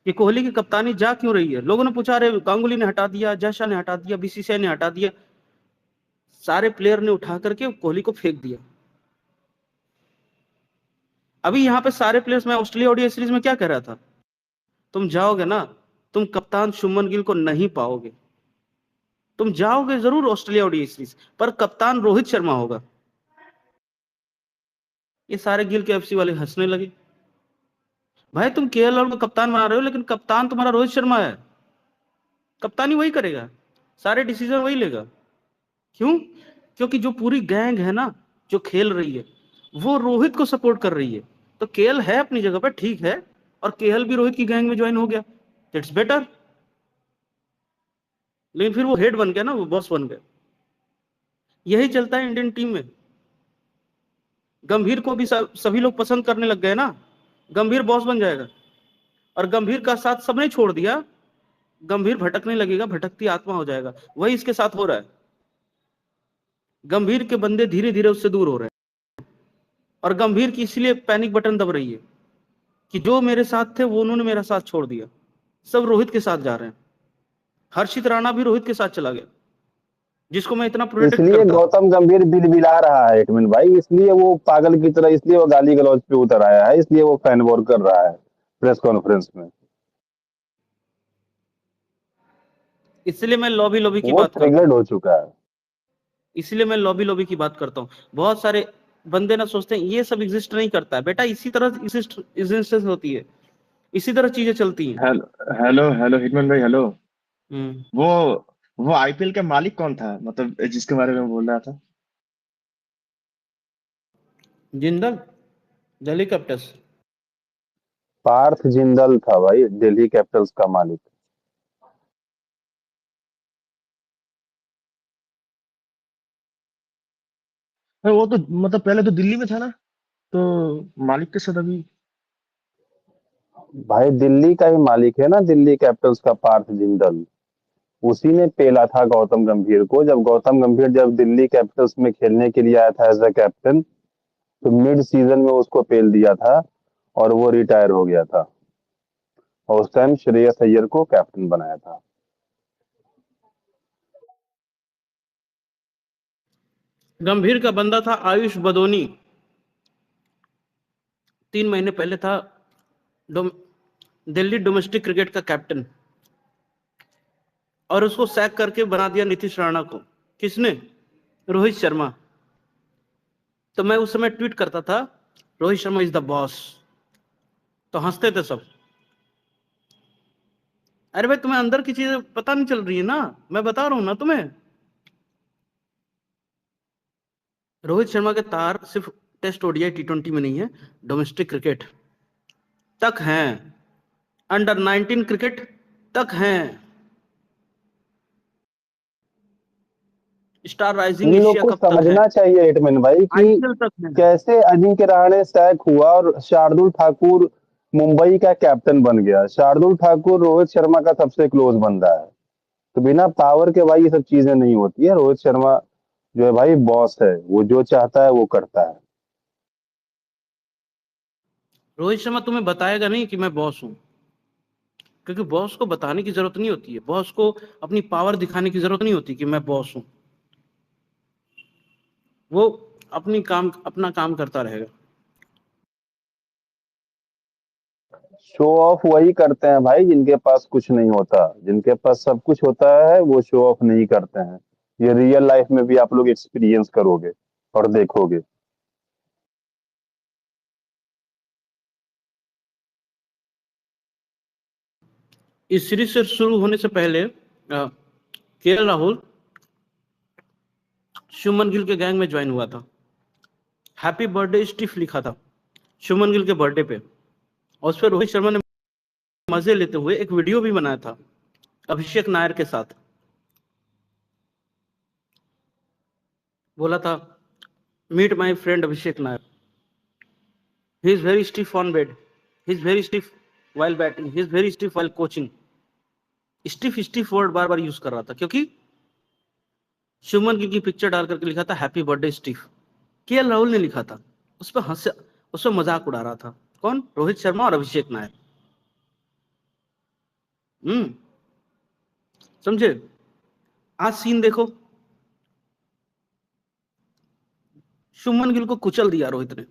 कि कोहली की कप्तानी जा क्यों रही है। लोगों ने पूछा अरे गांगुली ने हटा दिया, जयशाह ने हटा दिया, बीसीसीआई ने हटा दिया। सारे प्लेयर ने उठा करके कोहली को फेंक दिया। अभी यहाँ पे सारे प्लेयर्स, मैं ऑस्ट्रेलिया ओडीआई सीरीज में क्या कह रहा था, तुम जाओगे ना, तुम कप्तान शुभमन गिल को नहीं पाओगे। तुम जाओगे जरूर ऑस्ट्रेलिया ओडीआई सीरीज, पर कप्तान रोहित शर्मा होगा। ये सारे गिल के एफसी वाले हंसने लगे। भाई तुम केएल को कप्तान बना रहे हो, लेकिन कप्तान तुम्हारा रोहित शर्मा है, कप्तानी वही करेगा, सारे डिसीजन वही लेगा। क्यों? क्योंकि जो पूरी गैंग है ना जो खेल रही है वो रोहित को सपोर्ट कर रही है। तो केएल है अपनी जगह पर ठीक है, और केएल भी रोहित की गैंग में ज्वाइन हो गया, इट्स बेटर। लेकिन फिर वो हेड बन गया ना, वो बॉस बन गया। यही चलता है इंडियन टीम में। गंभीर को भी सभी लोग पसंद करने लग गए ना, गंभीर बॉस बन जाएगा, और गंभीर का साथ सबने छोड़ दिया, गंभीर भटकने लगेगा, भटकती आत्मा हो जाएगा। वही इसके साथ हो रहा है। गंभीर के बंदे धीरे धीरे उससे दूर हो रहे हैं, और गंभीर की इसलिए पैनिक बटन दब रही है कि जो मेरे साथ थे वो उन्होंने मेरा साथ छोड़ दिया, सब रोहित के साथ जा रहे हैं। हर्षित राणा भी रोहित के साथ चला गया, जिसको मैं इतना प्रोटेक्ट इसलिए करता था। गौतम गंभीर बिलबिला रहा है एकमिन भाई, इसलिए वो पागल की तरह, इसलिए वो गाली गलौज पे उतर आया है, इसलिए वो फैन वॉर कर रहा है प्रेस कॉन्फ्रेंस में। इसलिए मैं लॉबी लॉबी की वो बात करता हूँ, ट्रिगर्ड हो चुका है। इसलिए मैं लॉबी लॉबी की बात करता हूँ। बहुत सारे बंदे ना सोचते हैं ये सब एग्जिस्ट नहीं करता है। बेटा इसी तरह एग्जिस्टेंस होती है, इसी तरह चीजें चलती हैं। हेलो हेलो हेलो हिटमैन भाई, हेलो। हम्म। वो आईपीएल का मालिक कौन था, मतलब जिसके बारे में बोल रहा था? जिंदल, दिल्ली कैपिटल्स। पार्थ जिंदल था भाई दिल्ली कैपिटल्स का मालिक। वो तो मतलब पहले तो दिल्ली में था ना, तो मालिक के साथ अभी। भाई दिल्ली का ही मालिक है ना दिल्ली कैपिटल्स का पार्थ जिंदल। उसी ने पेला था गौतम गंभीर को। जब गौतम गंभीर जब दिल्ली कैपिटल्स में खेलने के लिए आया था एज अ कैप्टन, तो मिड सीजन में उसको पेल दिया था और वो रिटायर हो गया था, और उस टाइम श्रेयस अय्यर को कैप्टन बनाया था। गंभीर का बंदा था आयुष बदोनी, 3 महीने पहले था दिल्ली डोमेस्टिक क्रिकेट का कैप्टन, और उसको सैक करके बना दिया नीतीश राणा को। किसने? रोहित शर्मा। तो मैं उस समय ट्वीट करता था Rohit Sharma is the boss, तो हंसते थे सब। अरे भाई तुम्हें अंदर की चीजें पता नहीं चल रही है ना, मैं बता रहा हूं ना तुम्हें। रोहित शर्मा के तार सिर्फ टेस्ट ओडीआई T20 में नहीं है, डोमेस्टिक क्रिकेट तक हैं। अंडर 19 क्रिकेट तक हैं, स्टार राइजिंग इन लोग एशिया को कप तक है, समझना चाहिए हिटमैन भाई कि आईपीएल तक है। कैसे अजिंक्य रहाणे सैक हुआ और शार्दुल ठाकुर मुंबई का कैप्टन बन गया। शार्दुल ठाकुर रोहित शर्मा का सबसे क्लोज बंदा है, तो बिना पावर के भाई ये सब चीजें नहीं होती है। रोहित शर्मा जो है भाई बॉस है, वो जो चाहता है वो करता है। रोहित शर्मा तुम्हें बताएगा नहीं कि मैं बॉस हूं, क्योंकि बॉस को बताने की जरूरत नहीं होती है, बॉस को अपनी पावर दिखाने की जरूरत नहीं होती कि मैं बॉस हूं। वो अपना काम करता रहेगा। शो ऑफ वही करते हैं भाई जिनके पास कुछ नहीं होता। जिनके पास सब कुछ होता है वो शो ऑफ नहीं करते हैं। ये रियल लाइफ में भी आप लोग एक्सपीरियंस करोगे और देखोगे। इस सीरीज से शुरू होने से पहले केएल राहुल शुभमन गिल के गैंग में ज्वाइन हुआ था। हैप्पी बर्थडे स्टीफ लिखा था शुभमन गिल के बर्थडे पे, और उस पर रोहित शर्मा ने मजे लेते हुए एक वीडियो भी बनाया था अभिषेक नायर के साथ। बोला था, meet my friend Abhishek Nayar, he is very stiff on bed, he is very stiff while batting, he is very stiff while coaching. Stiff stiff word बार बार यूज कर रहा था, क्योंकि शुभमन गिल की पिक्चर डाल करके लिखा था happy birthday Steve. KL Rahul ने लिखा था, उस पर मजाक उड़ा रहा था। कौन? रोहित शर्मा और अभिषेक नायर। समझे? आज सीन देखो, शुभमन गिल को कुचल दिया रोहित ने,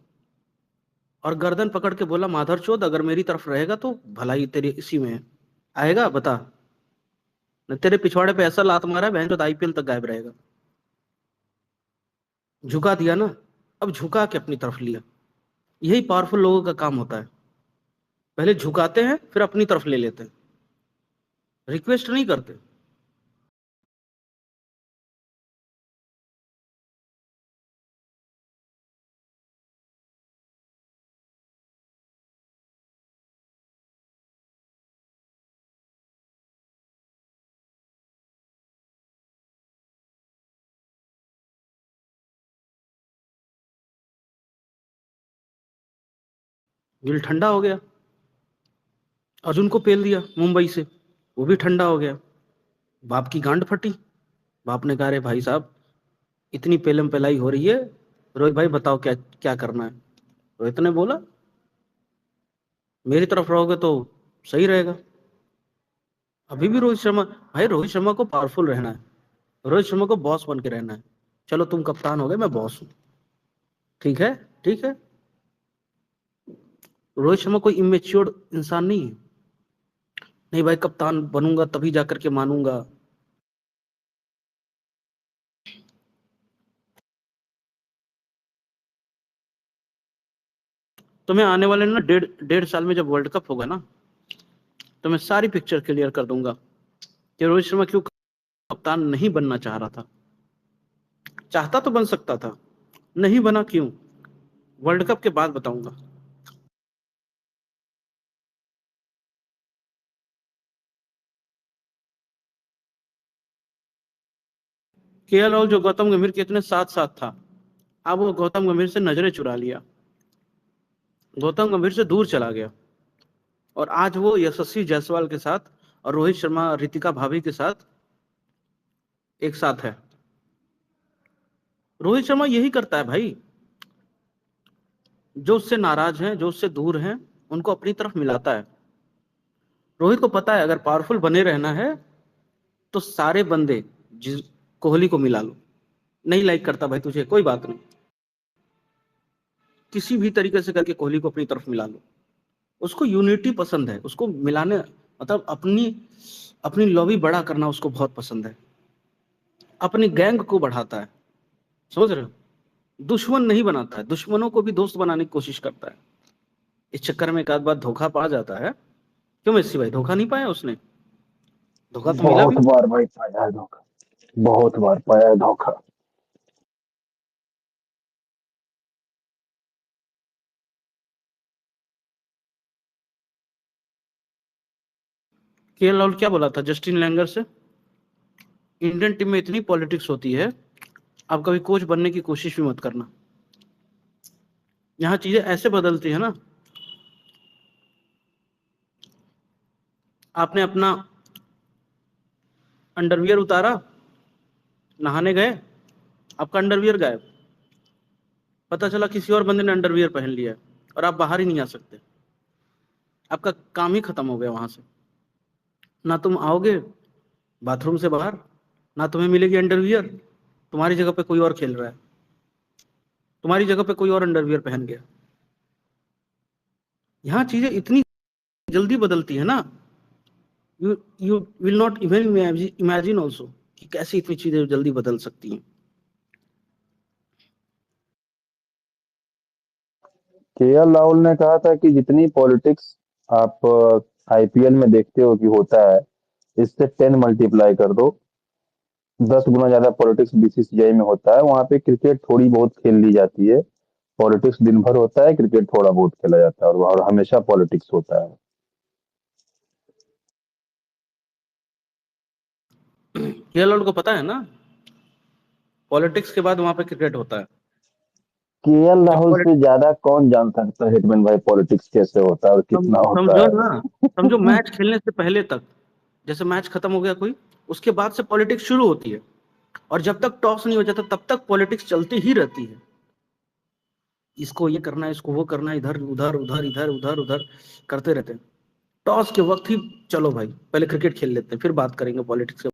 और गर्दन पकड़ के बोला, माधरचोद अगर मेरी तरफ रहेगा तो भलाई तेरी इसी में है, आएगा बता, न तेरे पिछवाड़े पे ऐसा लात मारा है बहन तो आईपीएल तक गायब रहेगा। झुका दिया ना, अब झुका के अपनी तरफ लिया। यही पावरफुल लोगों का काम होता है, पहले झुकाते हैं फिर अपनी तरफ ले लेते हैं, रिक्वेस्ट नहीं करते। गिल ठंडा हो गया, अर्जुन को पेल दिया मुंबई से, वो भी ठंडा हो गया। बाप की गांड फटी। बाप ने कहा, अरे भाई साहब इतनी पेलम पेलाई हो रही है, रोहित भाई बताओ क्या क्या करना है। रोहित ने बोला, मेरी तरफ रहोगे तो सही रहेगा। अभी भी रोहित शर्मा, भाई रोहित शर्मा को पावरफुल रहना है, रोहित शर्मा को बॉस बन के रहना है। चलो तुम कप्तान हो गए, मैं बॉस हूं, ठीक है, ठीक है। रोहित शर्मा कोई इमेच्योर इंसान नहीं है, नहीं भाई कप्तान बनूंगा तभी जाकर के मानूंगा। तो मैं आने वाले ना डेढ़ साल में जब वर्ल्ड कप होगा ना, तो मैं सारी पिक्चर क्लियर कर दूंगा कि रोहित शर्मा क्यों कप्तान नहीं बनना चाह रहा था। चाहता तो बन सकता था, नहीं बना क्यों, वर्ल्ड कप के बाद बताऊंगा। केएल राहुल जो गौतम गंभीर के इतने साथ साथ था, अब वो गौतम गंभीर से नजरें चुरा लिया, गौतम गंभीर से दूर चला गया, और आज वो यशस्वी जायसवाल के साथ और रोहित शर्मा रितिका भाभी के साथ एक साथ है। रोहित शर्मा यही करता है भाई, जो उससे नाराज हैं, जो उससे दूर हैं, उनको अपनी तरफ मिलाता है। रोहित को पता है अगर पावरफुल बने रहना है तो सारे बंदे, जिस कोहली को मिला लो, नहीं लाइक करता भाई तुझे, कोई बात नहीं, किसी भी तरीके से करके कोहली को अपनी तरफ मिला लो। उसको यूनिटी पसंद है, उसको मिलाने, मतलब अपनी अपनी लॉबी बड़ा करना उसको बहुत पसंद है, अपनी गैंग को बढ़ाता है, समझ रहे हो? दुश्मन नहीं बनाता है, दुश्मनों को भी दोस्त बनाने की कोशिश करता है। इस चक्कर में एक आध बार धोखा पा जाता है। क्यों मेसी भाई, धोखा नहीं पाया उसने? धोखा तो मिला बहुत भी। बार भाई पाया है धोखा, बहुत बार पाया है धोखा। केएल राहुल क्या बोला था जस्टिन लैंगर से, इंडियन टीम में इतनी पॉलिटिक्स होती है, आप कभी कोच बनने की कोशिश भी मत करना। यहाँ चीजें ऐसे बदलती है ना, आपने अपना अंडरवियर उतारा, नहाने गए, आपका अंडरवियर गायब, पता चला किसी और बंदे ने अंडरवियर पहन लिया है और आप बाहर ही नहीं आ सकते, आपका काम ही खत्म हो गया। वहां से ना तुम आओगे बाथरूम से बाहर, ना तुम्हें मिलेगी अंडरवियर, तुम्हारी जगह पे कोई और खेल रहा है, तुम्हारी जगह पे कोई और अंडरवियर पहन गया। यहाँ चीजें इतनी जल्दी बदलती है ना, you will not even imagine also कि कैसे इतनी चीजें जल्दी बदल सकती हैं। केएल राहुल ने कहा था कि जितनी पॉलिटिक्स आप आईपीएल में देखते हो कि होता है, इससे 10 मल्टीप्लाई कर दो, 10 गुना ज्यादा पॉलिटिक्स बीसीसीआई में होता है। वहां पे क्रिकेट थोड़ी बहुत खेल ली जाती है, पॉलिटिक्स दिन भर होता है, क्रिकेट थोड़ा बहुत खेला जाता है, और हमेशा पॉलिटिक्स होता है। केएल राहुल को पता है ना, पॉलिटिक्स के बाद वहां पे क्रिकेट होता है। केएल जब राहुल से ज्यादा कौन जान सकता है हिटमैन भाई पॉलिटिक्स कैसे होता है और कितना होता समझो है? ना, समझो मैच खेलने से पहले तक, जैसे मैच खत्म हो गया कोई, उसके बाद से पॉलिटिक्स शुरू होती है, और जब तक टॉस नहीं हो जाता तब तक पॉलिटिक्स चलती ही रहती है। इसको ये करना है, इसको वो करना है, इधर उधर उधर इधर उधर उधर करते रहते हैं। टॉस के वक्त ही चलो भाई पहले क्रिकेट खेल लेते हैं, फिर बात करेंगे पॉलिटिक्स के